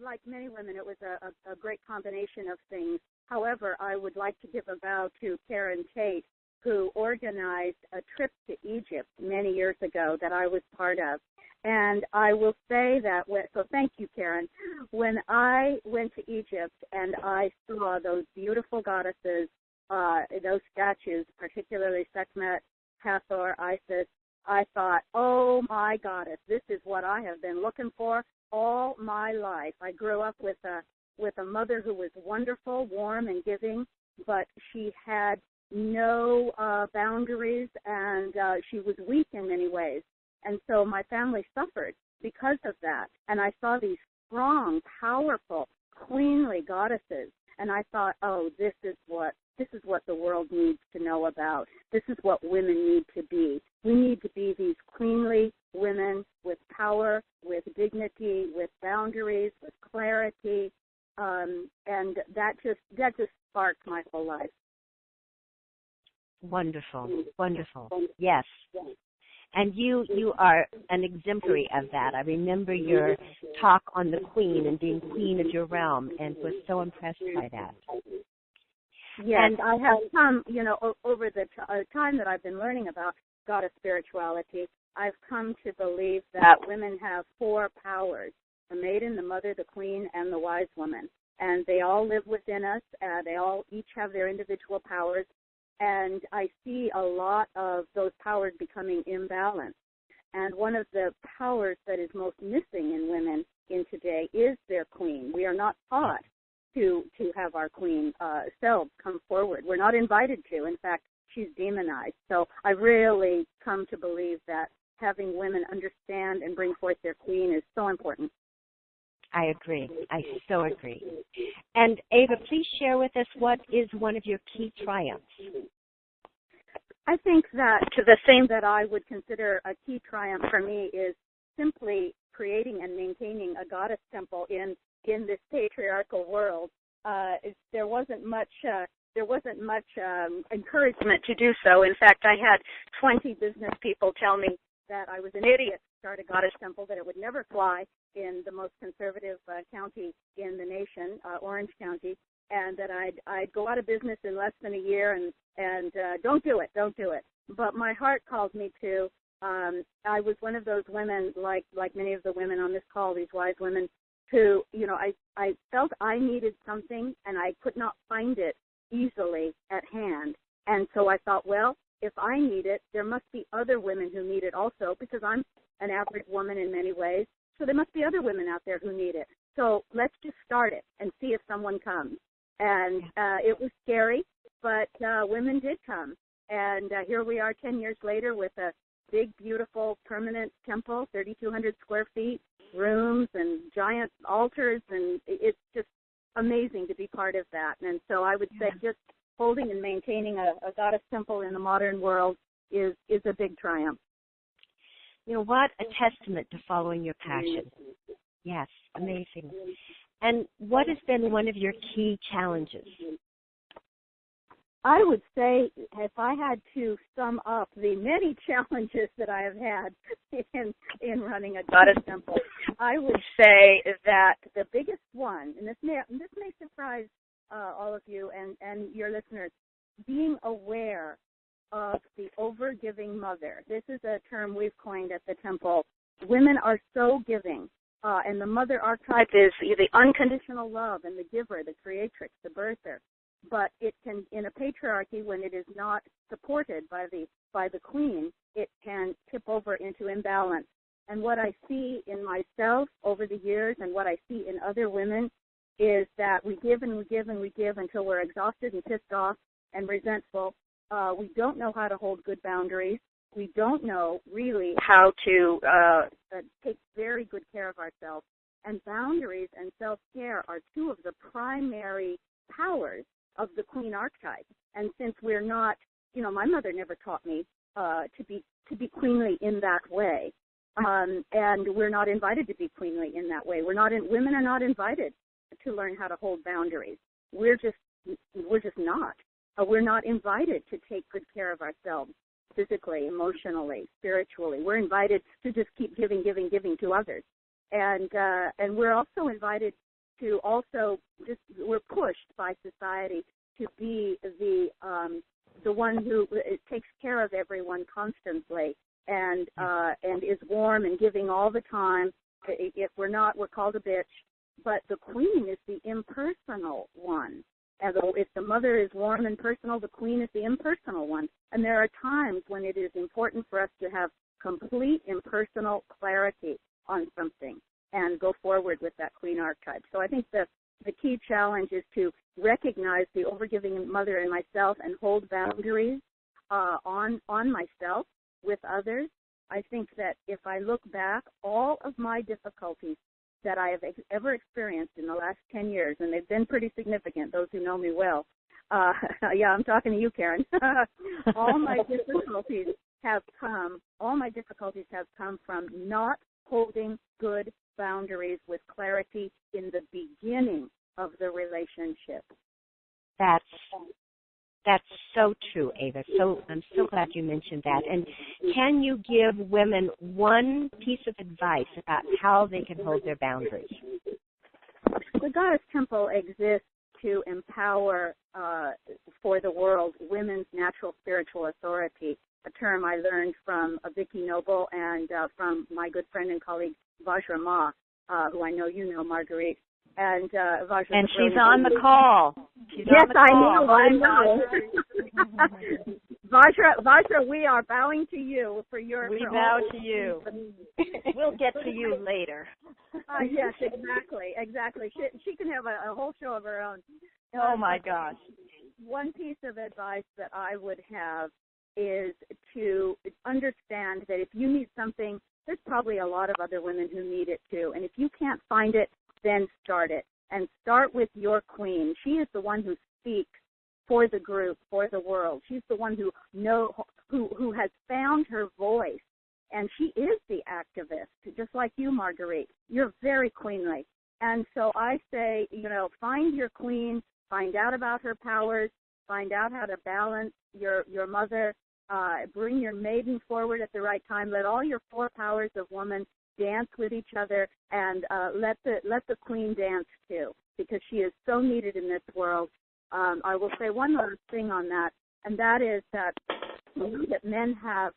like many women, it was a great combination of things. However, I would like to give a vow to Karen Tate, who organized a trip to Egypt many years ago that I was part of. And I will say that, so thank you, Karen. When I went to Egypt and I saw those beautiful goddesses, those statues, particularly Sekhmet, Hathor, Isis, I thought, oh my goddess, this is what I have been looking for all my life. I grew up with a mother who was wonderful, warm, and giving, but she had no boundaries, and she was weak in many ways. And so my family suffered because of that. And I saw these strong, powerful, queenly goddesses, and I thought, oh, this is what the world needs to know about. This is what women need to be. We need to be these queenly women with power, with dignity, with boundaries, with clarity, and that just sparked my whole life. Wonderful. Yes. And you are an exemplary of that. I remember your talk on the queen and being queen of your realm, and was so impressed by that. Yes, and I have come, over the time that I've been learning about goddess spirituality, I've come to believe that women have 4 powers: the maiden, the mother, the queen, and the wise woman. And they all live within us. They all each have their individual powers. And I see a lot of those powers becoming imbalanced. And one of the powers that is most missing in women in today is their queen. We are not taught to have our queen selves come forward. We're not invited to. In fact, she's demonized. So I really come to believe that having women understand and bring forth their queen is so important. I agree. I so agree. And Ava, please share with us what is one of your key triumphs. I think that the thing that I would consider a key triumph for me is simply creating and maintaining a goddess temple in this patriarchal world. There wasn't much encouragement to do so. In fact, I had 20 business people tell me that I was an idiot to start a goddess temple, that it would never fly in the most conservative county in the nation, Orange County, and that I'd go out of business in less than a year, and don't do it. But my heart called me to. I was one of those women, like many of the women on this call, these wise women, who, I felt I needed something, and I could not find it easily at hand. And so I thought, well, if I need it, there must be other women who need it also, because I'm an average woman in many ways. So there must be other women out there who need it. So let's just start it and see if someone comes. And it was scary, but women did come. And here we are 10 years later with a big, beautiful, permanent temple, 3,200 square feet, rooms and giant altars, and it's just amazing to be part of that. And so I would say just holding and maintaining a goddess temple in the modern world is a big triumph. What a testament to following your passion. Yes, amazing. And what has been one of your key challenges? I would say, if I had to sum up the many challenges that I have had in running a goddess temple, I would say that the biggest one, and this may surprise all of you and your listeners, being aware of the overgiving mother. This is a term we've coined at the temple. Women are so giving, and the mother archetype is the unconditional love and the giver, the creatrix, the birther. But it can, in a patriarchy, when it is not supported by the queen, it can tip over into imbalance. And what I see in myself over the years, and what I see in other women, is that we give and we give and we give until we're exhausted and pissed off and resentful. We don't know how to hold good boundaries. We don't know really how to take very good care of ourselves. And boundaries and self-care are 2 of the primary powers of the queen archetype. And since we're not, my mother never taught me to be queenly in that way, and we're not invited to be queenly in that way. Women are not invited to learn how to hold boundaries. We're just not. We're not invited to take good care of ourselves physically, emotionally, spiritually. We're invited to just keep giving to others, and we're also invited to we're pushed by society to be the one who takes care of everyone constantly and is warm and giving all the time. If we're not, we're called a bitch. But the queen is the impersonal one. And if the mother is warm and personal, the queen is the impersonal one. And there are times when it is important for us to have complete impersonal clarity on something and go forward with that queen archetype. So I think the key challenge is to recognize the overgiving mother in myself and hold boundaries on myself with others. I think that if I look back, all of my difficulties that I have ever experienced in the last 10 years, and they've been pretty significant, those who know me well. I'm talking to you, Karen. all my difficulties have come from not holding good boundaries with clarity in the beginning of the relationship. That's That's so true, Ava. I'm so glad you mentioned that. And can you give women one piece of advice about how they can hold their boundaries? The Goddess Temple exists to empower for the world women's natural spiritual authority, a term I learned from Vicky Noble and from my good friend and colleague Vajra Ma, who I know you know, Marguerite. And she's on the call. Yes, I know. Vajra, we are bowing to you for your. We bow to you. We'll get to you later. Yes, exactly. She can have a whole show of her own. Oh my gosh. One piece of advice that I would have is to understand that if you need something, there's probably a lot of other women who need it too. And if you can't find it, then start it. And start with your queen. She is the one who speaks for the group, for the world. She's the one who has found her voice. And she is the activist, just like you, Marguerite. You're very queenly. And so I say, find your queen, find out about her powers, find out how to balance your mother, bring your maiden forward at the right time, let all your 4 powers of woman dance with each other, and let the queen dance too, because she is so needed in this world. I will say one other thing on that, and that is that men have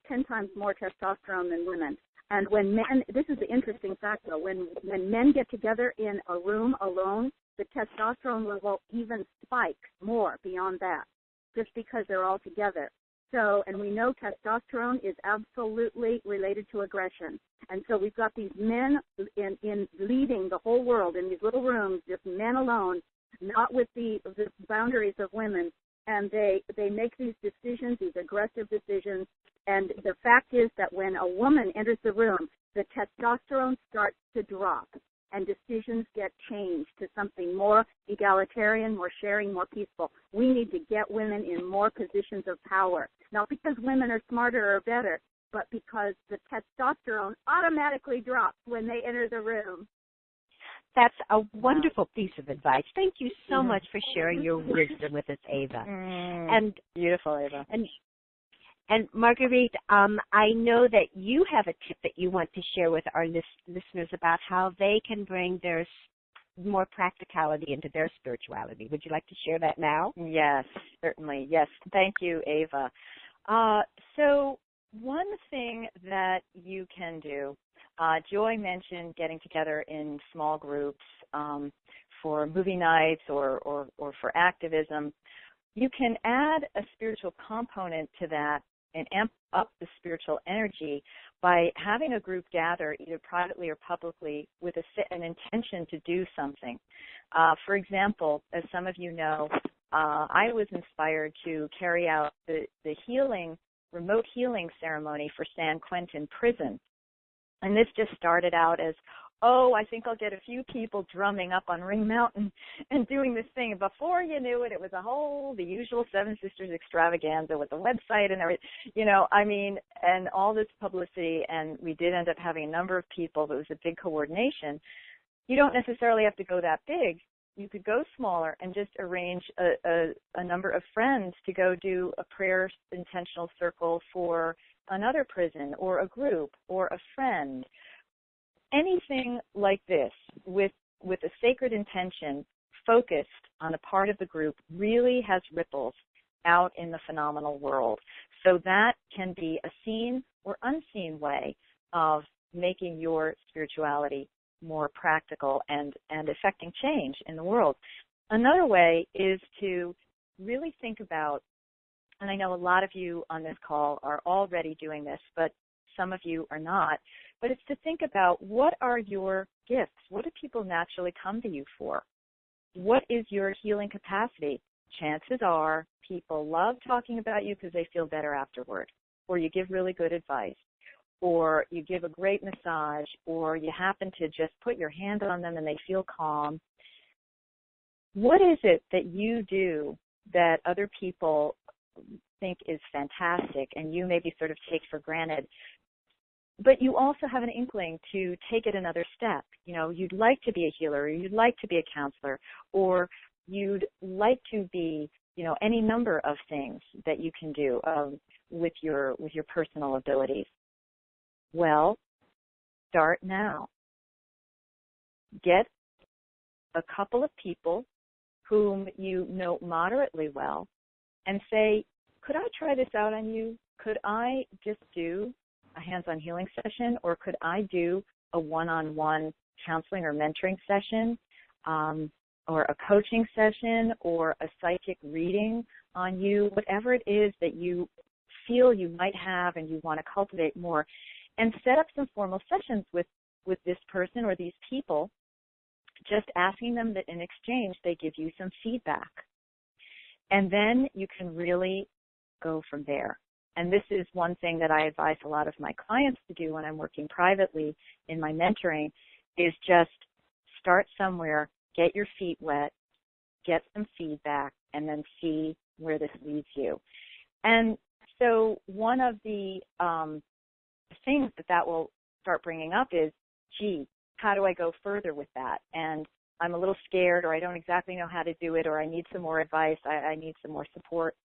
10 times more testosterone than women. And when men, this is the interesting fact though, when men get together in a room alone, the testosterone level even spikes more beyond that, just because they're all together. So, and we know testosterone is absolutely related to aggression. And so we've got these men in leading the whole world in these little rooms, just men alone, not with the boundaries of women. And they make these decisions, these aggressive decisions. And the fact is that when a woman enters the room, the testosterone starts to drop, and decisions get changed to something more egalitarian, more sharing, more peaceful. We need to get women in more positions of power, not because women are smarter or better, but because the testosterone automatically drops when they enter the room. That's a wonderful piece of advice. Thank you so much for sharing your wisdom with us, Ava. And beautiful, Ava. And Marguerite, I know that you have a tip that you want to share with our listeners about how they can bring their more practicality into their spirituality. Would you like to share that now? Yes, certainly. Yes, thank you, Ava. So one thing that you can do, Joy mentioned getting together in small groups for movie nights or for activism. You can add a spiritual component to that and amp up the spiritual energy by having a group gather either privately or publicly with an intention to do something. For example, as some of you know, I was inspired to carry out the remote healing ceremony for San Quentin Prison. And this just started out as, I think I'll get a few people drumming up on Ring Mountain and doing this thing. And before you knew it, it was the usual Seven Sisters extravaganza with the website and everything, and all this publicity. And we did end up having a number of people, but it was a big coordination. You don't necessarily have to go that big. You could go smaller and just arrange a number of friends to go do a prayer intentional circle for another prison or a group or a friend. Anything like this with a sacred intention focused on a part of the group really has ripples out in the phenomenal world. So that can be a seen or unseen way of making your spirituality more practical and affecting change in the world. Another way is to really think about, and I know a lot of you on this call are already doing this, but some of you are not, but it's to think about what are your gifts? What do people naturally come to you for? What is your healing capacity? Chances are people love talking about you because they feel better afterward, or you give really good advice, or you give a great massage, or you happen to just put your hand on them and they feel calm. What is it that you do that other people think is fantastic and you maybe sort of take for granted, but you also have an inkling to take it another step? You'd like to be a healer, or you'd like to be a counselor, or you'd like to be any number of things that you can do with your personal abilities. Well, start now. Get a couple of people whom you know moderately well and say, could I try this out on you? Could I just do a hands-on healing session, or could I do a one-on-one counseling or mentoring session, or a coaching session, or a psychic reading on you, whatever it is that you feel you might have and you want to cultivate more, and set up some formal sessions with this person or these people, just asking them that in exchange they give you some feedback. And then you can really go from there. And this is one thing that I advise a lot of my clients to do when I'm working privately in my mentoring, is just start somewhere, get your feet wet, get some feedback, and then see where this leads you. And so one of the things that will start bringing up is, gee, how do I go further with that? And I'm a little scared, or I don't exactly know how to do it, or I need some more advice, I need some more support.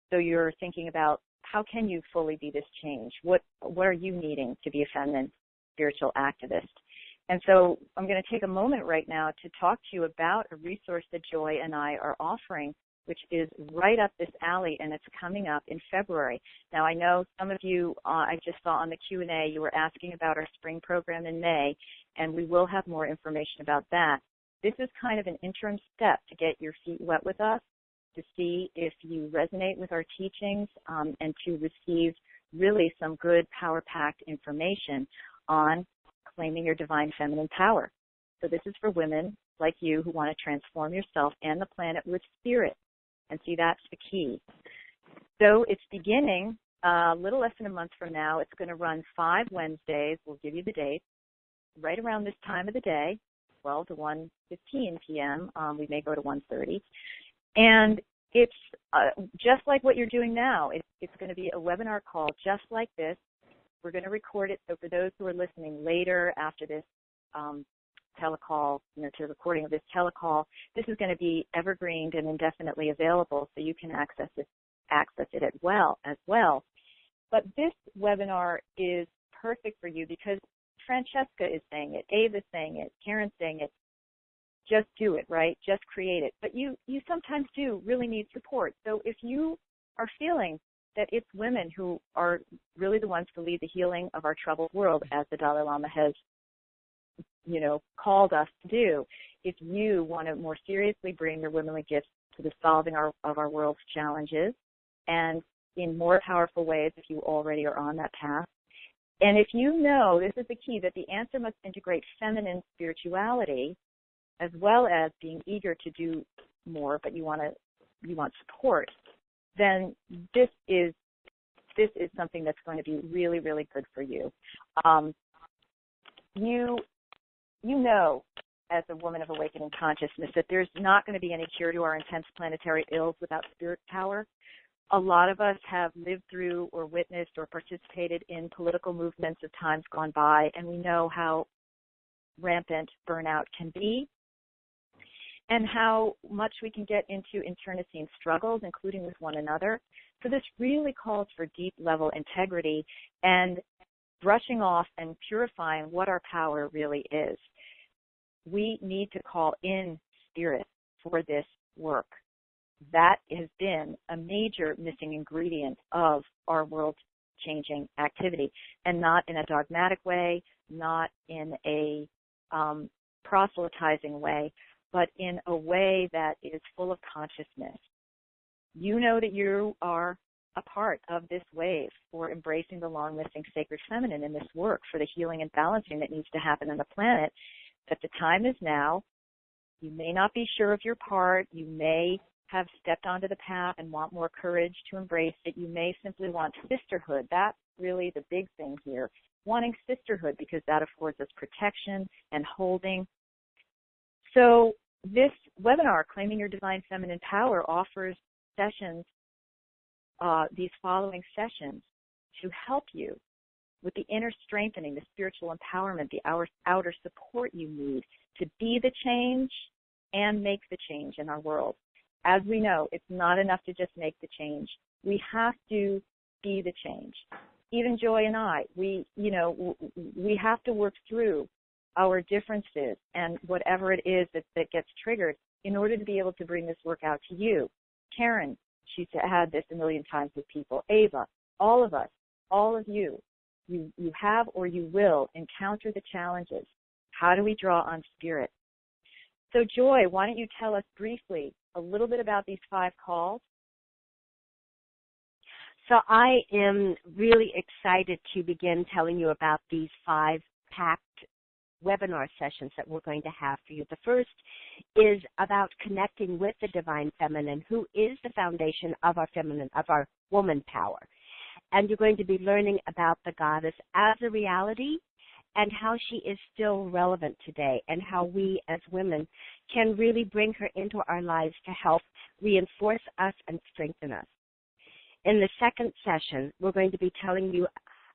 So you're thinking about, how can you fully be this change? What are you needing to be a feminine spiritual activist? And so I'm going to take a moment right now to talk to you about a resource that Joy and I are offering, which is right up this alley, and it's coming up in February. Now, I know some of you, I just saw on the Q&A, you were asking about our spring program in May, and we will have more information about that. This is kind of an interim step to get your feet wet with us, to see if you resonate with our teachings, and to receive really some good power-packed information on claiming your divine feminine power. So this is for women like you who want to transform yourself and the planet with spirit. And see, that's the key. So it's beginning a little less than a month from now. It's going to run 5 Wednesdays. We'll give you the date. Right around this time of the day, 12 to 1:15 p.m. We may go to 1:30. And it's just like what you're doing now. It's going to be a webinar call just like this. We're going to record it. So for those who are listening later after this telecall, to the recording of this telecall, this is going to be evergreened and indefinitely available, so you can access it as well. But this webinar is perfect for you because Francesca is saying it, Ava's saying it, Karen's saying it. Just do it, right? Just create it. But you sometimes do really need support. So if you are feeling that it's women who are really the ones to lead the healing of our troubled world, as the Dalai Lama has, called us to do, if you want to more seriously bring your womanly gifts to the solving of our world's challenges, and in more powerful ways if you already are on that path, and if you know, this is the key, that the answer must integrate feminine spirituality as well as being eager to do more, but you want support, then this is something that's going to be really, really good for you. You know, as a woman of awakening consciousness, that there's not going to be any cure to our intense planetary ills without spirit power. A lot of us have lived through or witnessed or participated in political movements of times gone by, and we know how rampant burnout can be and how much we can get into internecine struggles, including with one another. So this really calls for deep level integrity and brushing off and purifying what our power really is. We need to call in spirit for this work. That has been a major missing ingredient of our world-changing activity, and not in a dogmatic way, not in a proselytizing way, but in a way that is full of consciousness. You know that you are a part of this wave for embracing the long-missing sacred feminine in this work for the healing and balancing that needs to happen on the planet, that the time is now. You may not be sure of your part. You may have stepped onto the path and want more courage to embrace it. You may simply want sisterhood. That's really the big thing here, wanting sisterhood, because that affords us protection and holding. So this webinar, Claiming Your Divine Feminine Power, offers sessions, these following sessions, to help you with the inner strengthening, the spiritual empowerment, the outer support you need to be the change and make the change in our world. as we know, it's not enough to just make the change. We have to be the change. Even Joy and I, we have to work through our differences and whatever it is that gets triggered in order to be able to bring this work out to you. Karen, she's had this a million times with people. Ava, all of us, all of you have or you will encounter the challenges. How do we draw on spirit? So Joy, why don't you tell us briefly a little bit about these 5 calls? So I am really excited to begin telling you about these 5 packed webinar sessions that we're going to have for you. The first is about connecting with the divine feminine, who is the foundation of our feminine, of our woman power. And you're going to be learning about the goddess as a reality and how she is still relevant today, and how we as women can really bring her into our lives to help reinforce us and strengthen us. In the second session, we're going to be telling you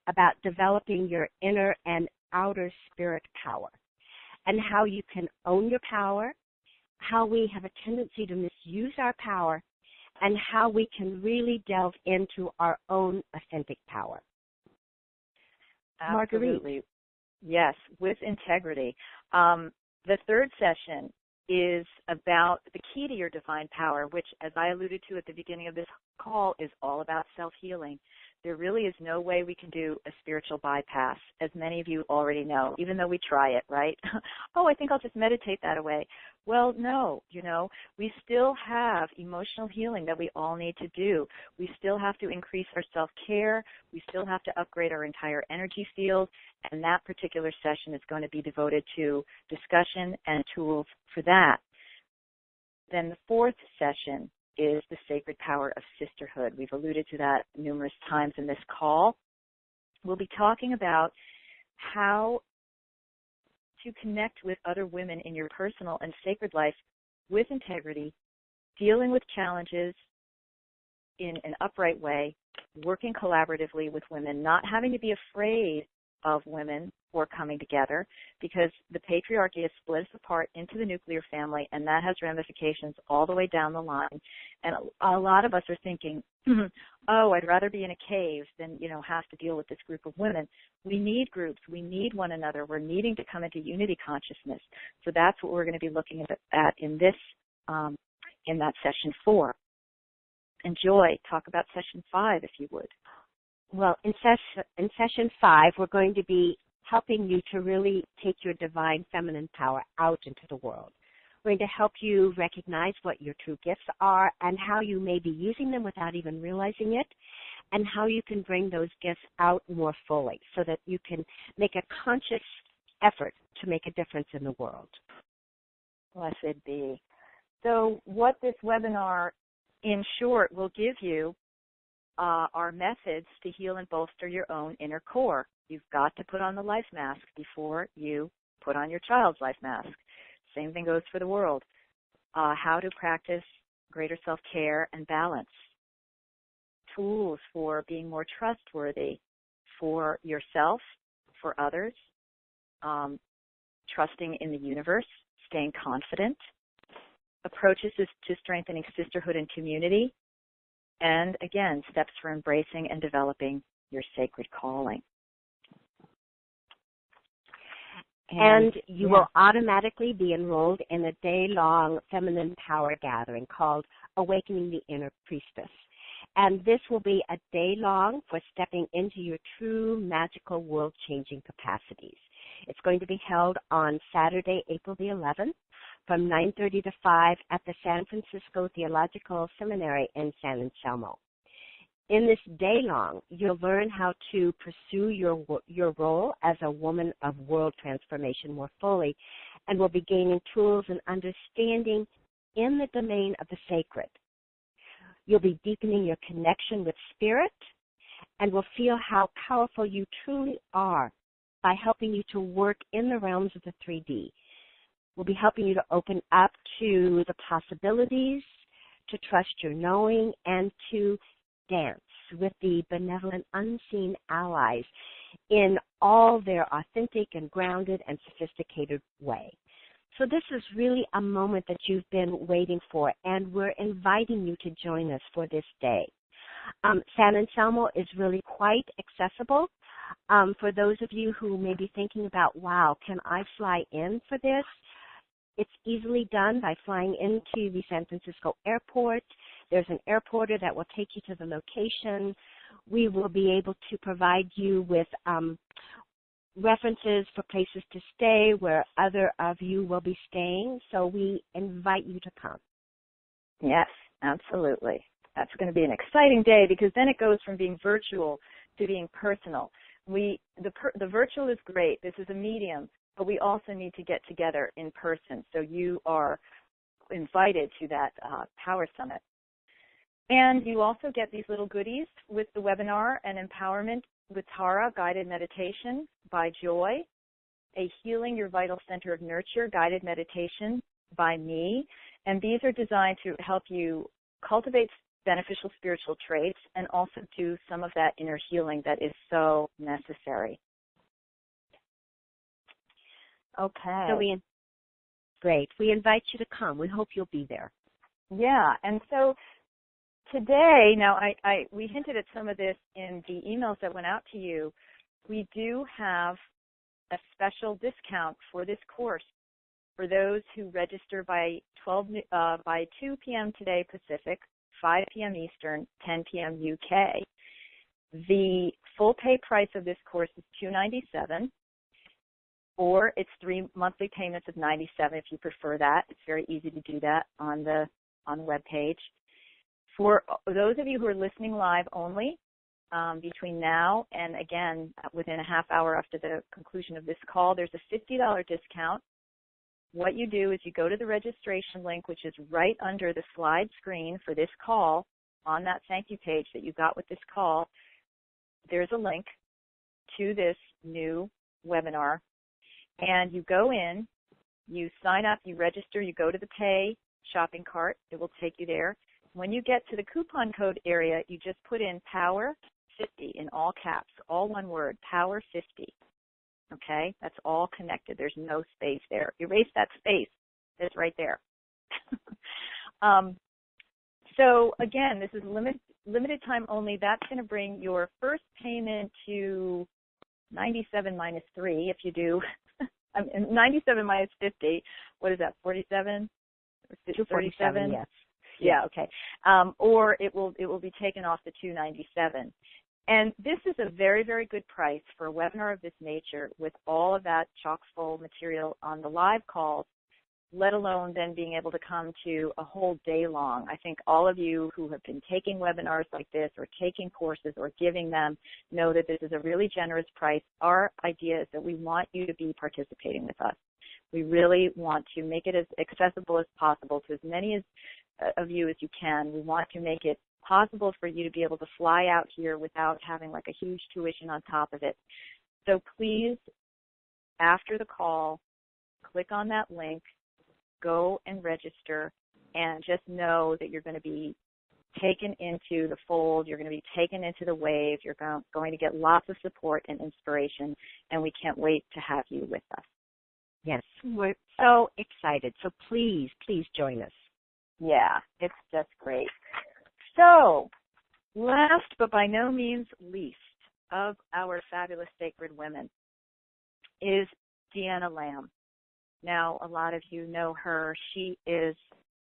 about developing your inner and outer spirit power, and how you can own your power, how we have a tendency to misuse our power, and how we can really delve into our own authentic power. Absolutely. Marguerite. Yes, with integrity. The third session is about the key to your divine power, which, as I alluded to at the beginning of this call, is all about self-healing. There really is no way we can do a spiritual bypass, as many of you already know, even though we try it, right? Oh, I think I'll just meditate that away. Well, no, we still have emotional healing that we all need to do. We still have to increase our self-care. We still have to upgrade our entire energy field, and that particular session is going to be devoted to discussion and tools for that. Then the fourth session is the sacred power of sisterhood. We've alluded to that numerous times in this call. We'll be talking about how to connect with other women in your personal and sacred life with integrity, dealing with challenges in an upright way, working collaboratively with women, not having to be afraid of women or coming together, because the patriarchy has split us apart into the nuclear family, and that has ramifications all the way down the line. And a lot of us are thinking, oh, I'd rather be in a cave than, have to deal with this group of women. We need groups. We need one another. We're needing to come into unity consciousness. So that's what we're going to be looking at in this, in that session 4. And Joy, talk about session 5, if you would. Well, in session 5, we're going to be helping you to really take your divine feminine power out into the world. We're going to help you recognize what your true gifts are and how you may be using them without even realizing it, and how you can bring those gifts out more fully so that you can make a conscious effort to make a difference in the world. Blessed be. So what this webinar, in short, will give you are methods to heal and bolster your own inner core. You've got to put on the life mask before you put on your child's life mask. Same thing goes for the world. How to practice greater self-care and balance. Tools for being more trustworthy for yourself, for others, trusting in the universe, staying confident. Approaches to strengthening sisterhood and community. And again, steps for embracing and developing your sacred calling. And you will automatically be enrolled in a day-long feminine power gathering called Awakening the Inner Priestess. And this will be a day-long for stepping into your true magical world-changing capacities. It's going to be held on Saturday, April the 11th, from 9:30 to 5 at the San Francisco Theological Seminary in San Anselmo. In this day-long, you'll learn how to pursue your role as a woman of world transformation more fully, and will be gaining tools and understanding in the domain of the sacred. You'll be deepening your connection with spirit, and will feel how powerful you truly are by helping you to work in the realms of the 3D. We'll be helping you to open up to the possibilities, to trust your knowing, and to dance with the benevolent unseen allies in all their authentic and grounded and sophisticated way. So this is really a moment that you've been waiting for, and we're inviting you to join us for this day. San Anselmo is really quite accessible. For those of you who may be thinking about, wow, can I fly in for this? It's easily done by flying into the San Francisco airport. There's an airporter that will take you to the location. We will be able to provide you with references for places to stay where other of you will be staying. So we invite you to come. Yes, absolutely. That's going to be an exciting day because then it goes from being virtual to being personal. The virtual is great. This is a medium, but we also need to get together in person. So you are invited to that Power Summit. And you also get these little goodies with the webinar, an empowerment with Tara, guided meditation by Joy, a Healing Your Vital Center of Nurture guided meditation by me. And these are designed to help you cultivate beneficial spiritual traits and also do some of that inner healing that is so necessary. Okay. So great. We invite you to come. We hope you'll be there. Yeah, and so today, now we hinted at some of this in the emails that went out to you. We do have a special discount for this course for those who register by 2 p.m. today Pacific, 5 p.m. Eastern, 10 p.m. UK. The full pay price of this course is $297, or it's 3 monthly payments of $97 if you prefer that. It's very easy to do that on the web page. For those of you who are listening live only, between now and, again, within a half hour after the conclusion of this call, there's a $50 discount. What you do is you go to the registration link, which is right under the slide screen for this call on that thank you page that you got with this call. There's a link to this new webinar, and you go in, you sign up, you register, you go to the pay shopping cart. It will take you there. When you get to the coupon code area, you just put in POWER50 in all caps, all one word, POWER50. Okay? That's all connected. There's no space there. Erase that space. It's right there. So, again, this is limited time only. That's going to bring your first payment to 97 minus 3 if you do. 97 minus 50. What is that, 47? 247, yes. Yeah, okay. Or it will be taken off the $297. And this is a very, very good price for a webinar of this nature with all of that chock full material on the live calls, let alone then being able to come to a whole day long. I think all of you who have been taking webinars like this or taking courses or giving them know that this is a really generous price. Our idea is that we want you to be participating with us. We really want to make it as accessible as possible to as many of you as you can. We want to make it possible for you to be able to fly out here without having like a huge tuition on top of it. So please, after the call, click on that link, go and register, and just know that you're going to be taken into the fold, you're going to be taken into the wave, you're going to get lots of support and inspiration, and we can't wait to have you with us. Yes, we're so excited. So please, please join us. Yeah, it's just great. So, last but by no means least of our fabulous sacred women is Deanna Lamb. Now, a lot of you know her. She is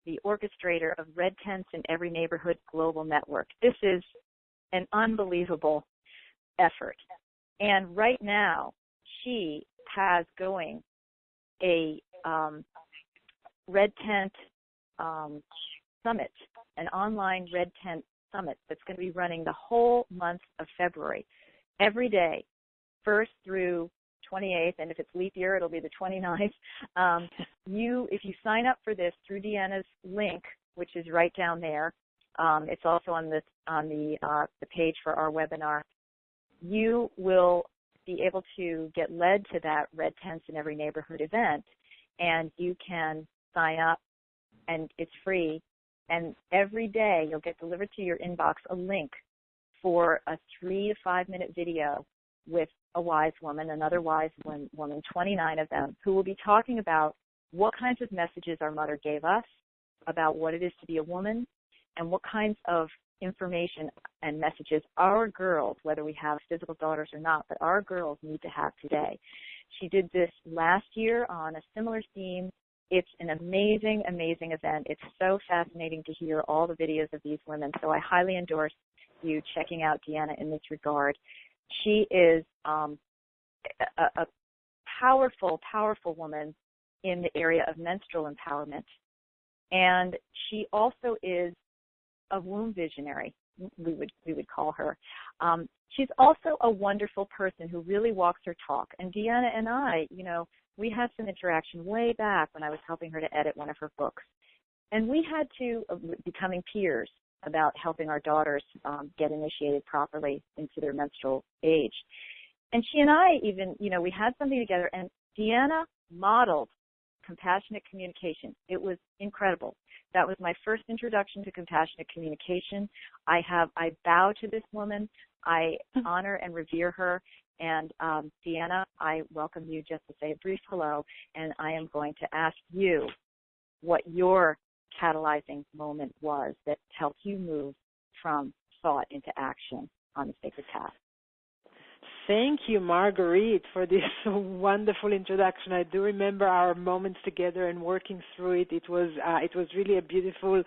the orchestrator of Red Tents in Every Neighborhood Global Network. This is an unbelievable effort. And right now, she has going a Red Tent summit, an online Red Tent summit that's going to be running the whole month of February, every day, 1st through 28th, and if it's leap year, it'll be the 29th. If you sign up for this through Deanna's link, which is right down there, it's also on the page for our webinar, you will be able to get led to that Red Tents in Every Neighborhood event, and you can sign up, and it's free. And every day you'll get delivered to your inbox a link for a 3 to 5 minute video with a wise woman, another wise woman, 29 of them, who will be talking about what kinds of messages our mother gave us about what it is to be a woman, and what kinds of information and messages our girls, whether we have physical daughters or not, but our girls need to have today. She did this last year on a similar theme. It's an amazing, amazing event. It's so fascinating to hear all the videos of these women. So I highly endorse you checking out Deanna in this regard. She is a powerful, powerful woman in the area of menstrual empowerment. And she also is a womb visionary, we would call her. She's also a wonderful person who really walks her talk. And Deanna and I, we had some interaction way back when I was helping her to edit one of her books. And we had to, becoming peers about helping our daughters get initiated properly into their menstrual age. And she and I even, we had something together, and Deanna modeled compassionate communication. It was incredible. That was my first introduction to compassionate communication. I bow to this woman. I honor and revere her. And Deanna, I welcome you just to say a brief hello, and I am going to ask you what your catalyzing moment was that helped you move from thought into action on the sacred path. Thank you, Marguerite, for this wonderful introduction. I do remember our moments together and working through it. It was really a beautiful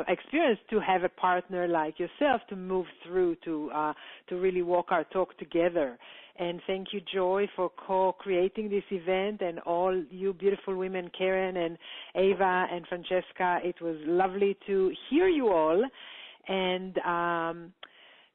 experience to have a partner like yourself to move through, to really walk our talk together. And thank you, Joy, for co-creating this event, and all you beautiful women, Karen and Ava and Francesca. It was lovely to hear you all. And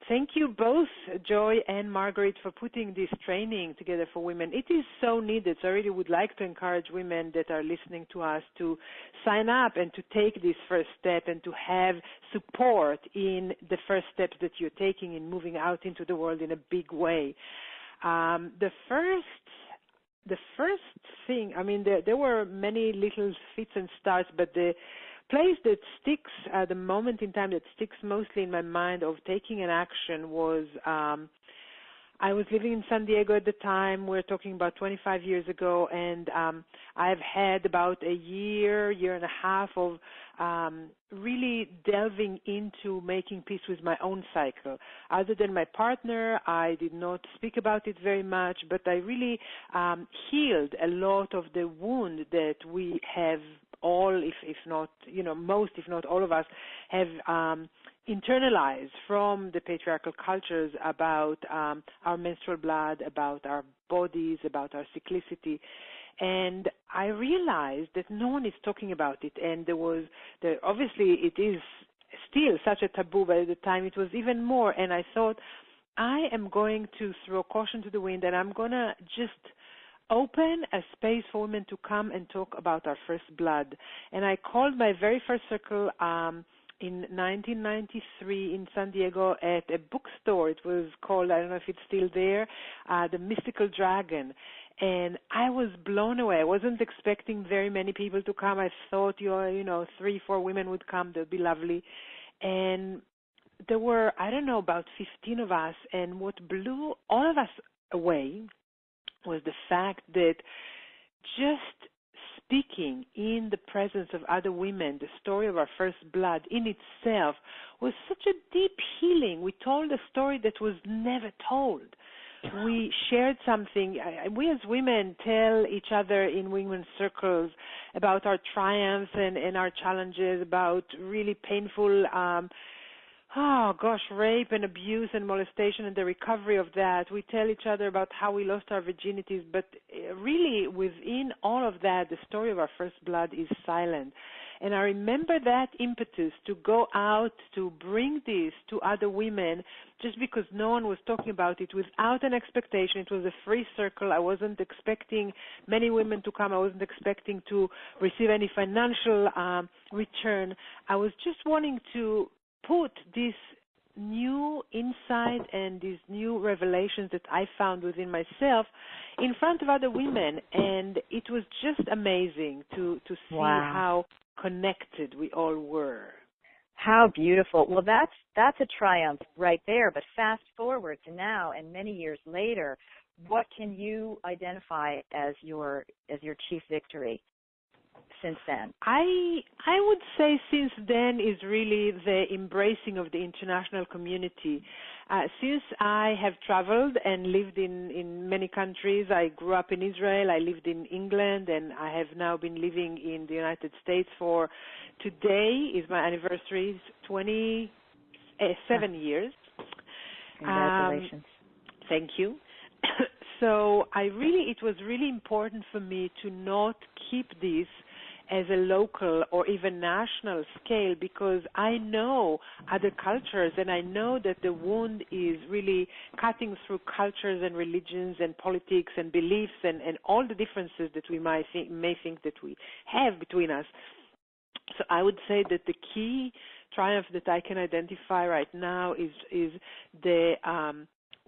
thank you both, Joy and Marguerite, for putting this training together for women. It is so needed. So I really would like to encourage women that are listening to us to sign up and to take this first step and to have support in the first steps that you're taking in moving out into the world in a big way. The first thing, there were many little fits and starts, but the place that sticks, the moment in time that sticks mostly in my mind of taking an action was, I was living in San Diego at the time. We're talking about 25 years ago, and I've had about a year and a half of really delving into making peace with my own cycle. Other than my partner, I did not speak about it very much, but I really healed a lot of the wound that we have all, if not, most, if not all of us, have internalized from the patriarchal cultures about our menstrual blood, about our bodies, about our cyclicity. And I realized that no one is talking about it. And obviously it is still such a taboo, but at the time it was even more. And I thought, I am going to throw caution to the wind, and I'm going to just open a space for women to come and talk about our first blood. And I called my very first circle in 1993 in San Diego at a bookstore. It was called, I don't know if it's still there, The Mystical Dragon. And I was blown away. I wasn't expecting very many people to come. I thought, 3-4 women would come. That would be lovely. And there were, about 15 of us. And what blew all of us away was the fact that just speaking in the presence of other women, the story of our first blood in itself was such a deep healing. We told a story that was never told. We shared something. We as women tell each other in women's circles about our triumphs and our challenges, about really painful rape and abuse and molestation and the recovery of that. We tell each other about how we lost our virginities, but really within all of that, the story of our first blood is silent. And I remember that impetus to go out to bring this to other women just because no one was talking about it without an expectation. It was a free circle. I wasn't expecting many women to come. I wasn't expecting to receive any financial return. I was just wanting to put this new insight and these new revelations that I found within myself in front of other women, and it was just amazing to see how connected we all were. How beautiful. Well, that's a triumph right there, but fast forward to now and many years later, what can you identify as your chief victory? since then? I would say since then is really the embracing of the international community. Since I have traveled and lived in many countries, I grew up in Israel, I lived in England, and I have now been living in the United States for, today is my anniversary, 27 years. Congratulations. Thank you. So it was really important for me to not keep this as a local or even national scale, because I know other cultures and I know that the wound is really cutting through cultures and religions and politics and beliefs and all the differences that we may think that we have between us. So I would say that the key triumph that I can identify right now is the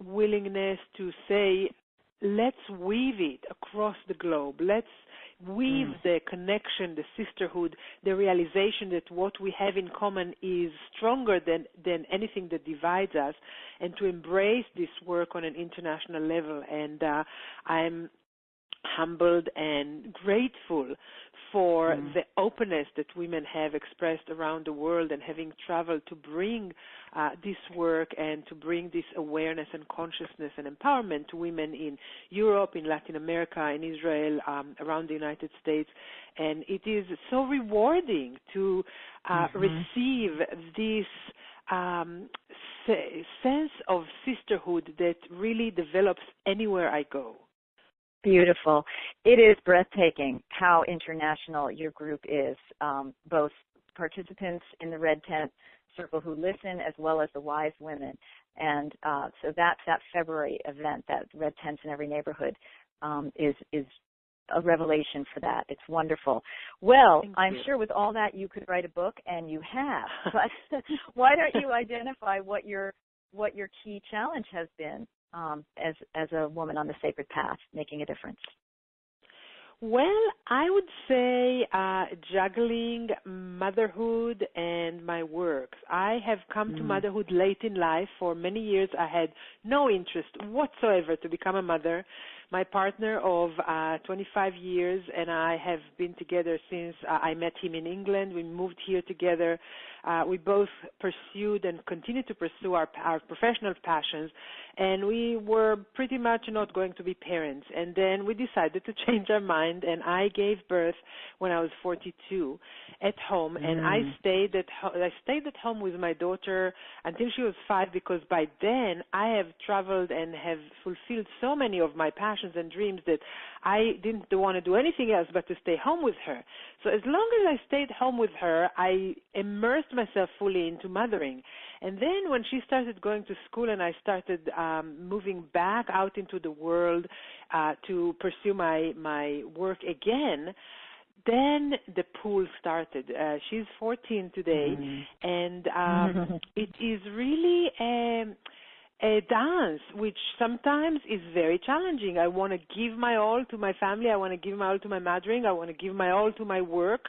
willingness to say, let's weave it across the globe. Let's weave the connection, the sisterhood, the realization that what we have in common is stronger than anything that divides us, and to embrace this work on an international level. And I'm humbled and grateful for the openness that women have expressed around the world, and having traveled to bring this work and to bring this awareness and consciousness and empowerment to women in Europe, in Latin America, in Israel, around the United States. And it is so rewarding to receive this sense of sisterhood that really develops anywhere I go. Beautiful. It is breathtaking how international your group is, both participants in the Red Tent Circle who listen, as well as the wise women. And so that's that February event, that Red Tents in Every Neighborhood, is a revelation for that. It's wonderful. Well, I'm sure with all that you could write a book, and you have. But why don't you identify what your key challenge has been as a woman on the sacred path, making a difference? Well, I would say juggling motherhood and my work. I have come to motherhood late in life. For many years, I had no interest whatsoever to become a mother. My partner of 25 years and I have been together since I met him in England. We moved here together. We both pursued and continue to pursue our professional passions, and we were pretty much not going to be parents. And then we decided to change our mind, and I gave birth when I was 42 at home, and I stayed at home with my daughter until she was 5, because by then I have traveled and have fulfilled so many of my passions and dreams that I didn't want to do anything else but to stay home with her. So as long as I stayed home with her, I immersed myself fully into mothering. And then when she started going to school and I started moving back out into the world to pursue my work again, then the pool started. She's 14 today, and it is really a dance, which sometimes is very challenging. I want to give my all to my family. I want to give my all to my mothering. I want to give my all to my work.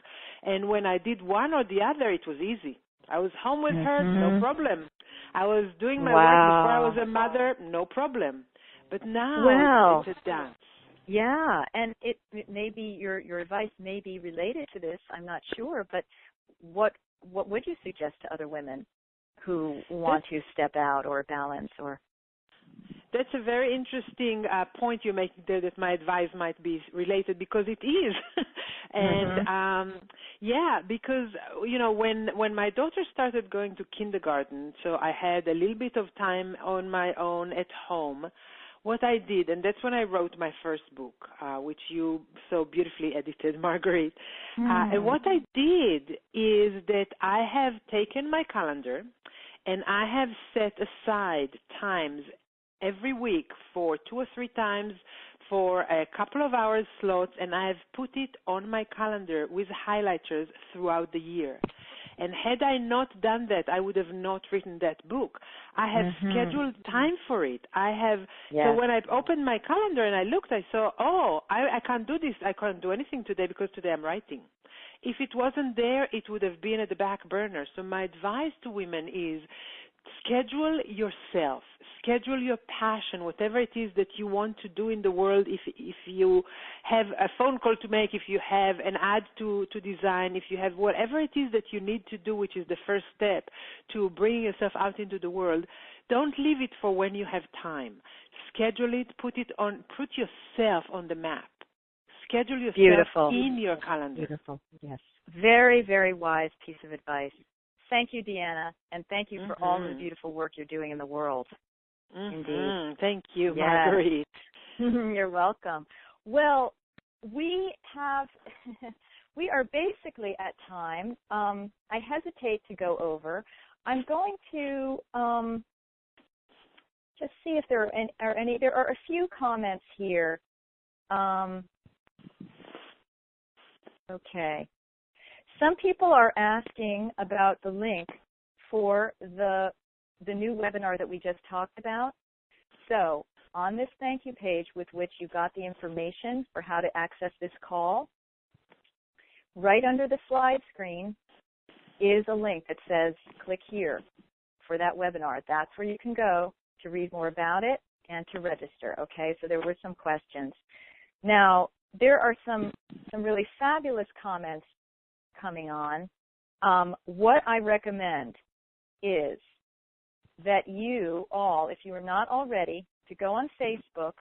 And when I did one or the other, it was easy. I was home with her, no problem. I was doing my work before I was a mother, no problem. But now it's a dance. Yeah, and it may be your advice may be related to this. I'm not sure, but what would you suggest to other women who want to step out or balance? Or that's a very interesting point you're making there, that my advice might be related, because it is. And because when my daughter started going to kindergarten, so I had a little bit of time on my own at home. What I did, and that's when I wrote my first book, which you so beautifully edited, Marguerite. And what I did is that I have taken my calendar and I have set aside times every week for 2 or 3 times for a couple of hours slots, and I have put it on my calendar with highlighters throughout the year. And had I not done that, I would have not written that book. I have scheduled time for it. So when I opened my calendar and I looked, I saw, I can't do this. I can't do anything today because today I'm writing. If it wasn't there, it would have been at the back burner. So my advice to women is schedule yourself, schedule your passion, whatever it is that you want to do in the world. If you have a phone call to make, if you have an ad to design, if you have whatever it is that you need to do, which is the first step to bring yourself out into the world, don't leave it for when you have time. Schedule it, put yourself on the map. Schedule yourself Beautiful. in your calendar. Beautiful. Yes. Very, very wise piece of advice. Thank you, Deanna, and thank you for all of the beautiful work you're doing in the world. Indeed. Thank you, Yes. Marguerite. You're welcome. Well, we are basically at time. I hesitate to go over. I'm going to just see if there are any. There are a few comments here. Okay. Some people are asking about the link for the new webinar that we just talked about. So on this thank you page with which you got the information for how to access this call, right under the slide screen is a link that says click here for that webinar. That's where you can go to read more about it and to register. Okay, so there were some questions. Now, there are some really fabulous comments coming on. What I recommend is that you all, if you are not already, to go on Facebook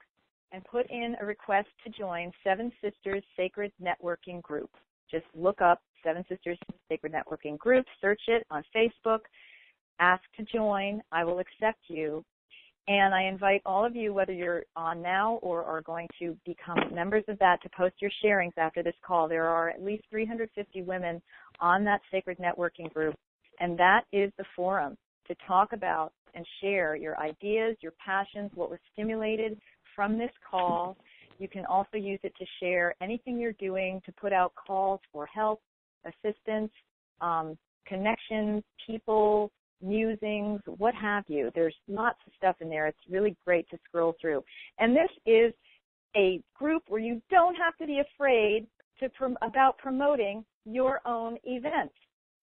and put in a request to join Seven Sisters Sacred Networking Group. Just look up Seven Sisters Sacred Networking Group, search it on Facebook, ask to join. I will accept you. And I invite all of you, whether you're on now or are going to become members of that, to post your sharings after this call. There are at least 350 women on that Sacred Networking Group, and that is the forum to talk about and share your ideas, your passions, what was stimulated from this call. You can also use it to share anything you're doing, to put out calls for help, assistance, connections, people, musings, what have you. There's lots of stuff in there. It's really great to scroll through. And this is a group where you don't have to be afraid about promoting your own events.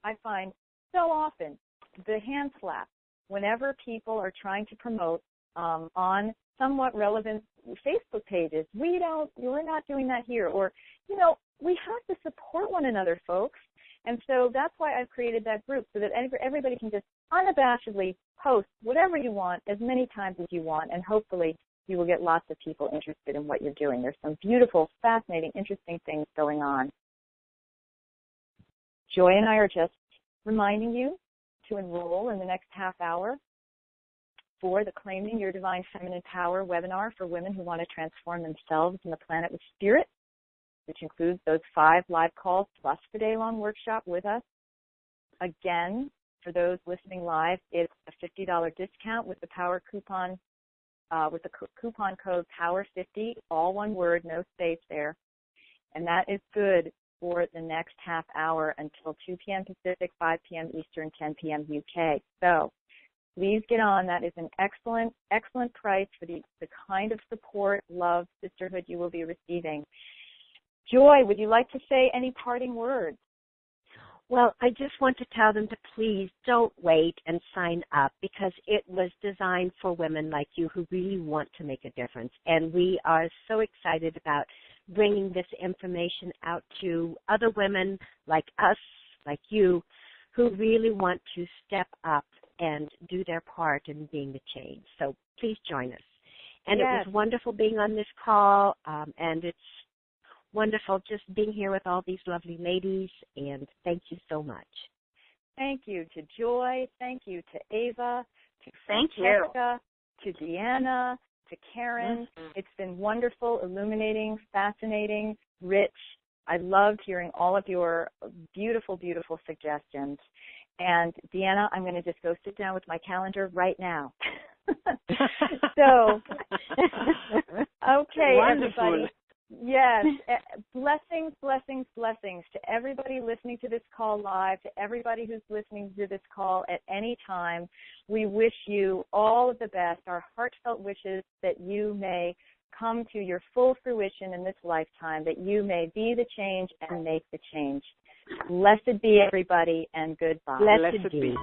I find so often the hand slap whenever people are trying to promote on somewhat relevant Facebook pages. We're not doing that here. Or, we have to support one another, folks. And so that's why I've created that group, so that everybody can just unabashedly post whatever you want as many times as you want, and hopefully you will get lots of people interested in what you're doing. There's some beautiful, fascinating, interesting things going on. Joy and I are just reminding you to enroll in the next half hour for the Claiming Your Divine Feminine Power webinar for women who want to transform themselves and the planet with spirit, which includes those 5 live calls plus the day-long workshop with us. Again, for those listening live, it's a $50 discount with the power coupon, with the coupon code POWER50, all one word, no space there. And that is good for the next half hour until 2 p.m. Pacific, 5 p.m. Eastern, 10 p.m. UK. So please get on. That is an excellent, excellent price for the kind of support, love, sisterhood you will be receiving. Joy, would you like to say any parting words? Well, I just want to tell them to please don't wait and sign up, because it was designed for women like you who really want to make a difference. And we are so excited about bringing this information out to other women like us, like you, who really want to step up and do their part in being the change. So please join us. And Yes. It was wonderful being on this call, and it's wonderful just being here with all these lovely ladies, and thank you so much. Thank you to Joy. Thank you to Ava, to Thank Francesca, to Deanna, to Karen. It's been wonderful, illuminating, fascinating, rich. I loved hearing all of your beautiful, beautiful suggestions. And Deanna, I'm going to just go sit down with my calendar right now. So, okay, wonderful. everybody. Yes, blessings, blessings, blessings to everybody listening to this call live, to everybody who's listening to this call at any time. We wish you all of the best, our heartfelt wishes that you may come to your full fruition in this lifetime, that you may be the change and make the change. Blessed be everybody, and goodbye. Blessed be.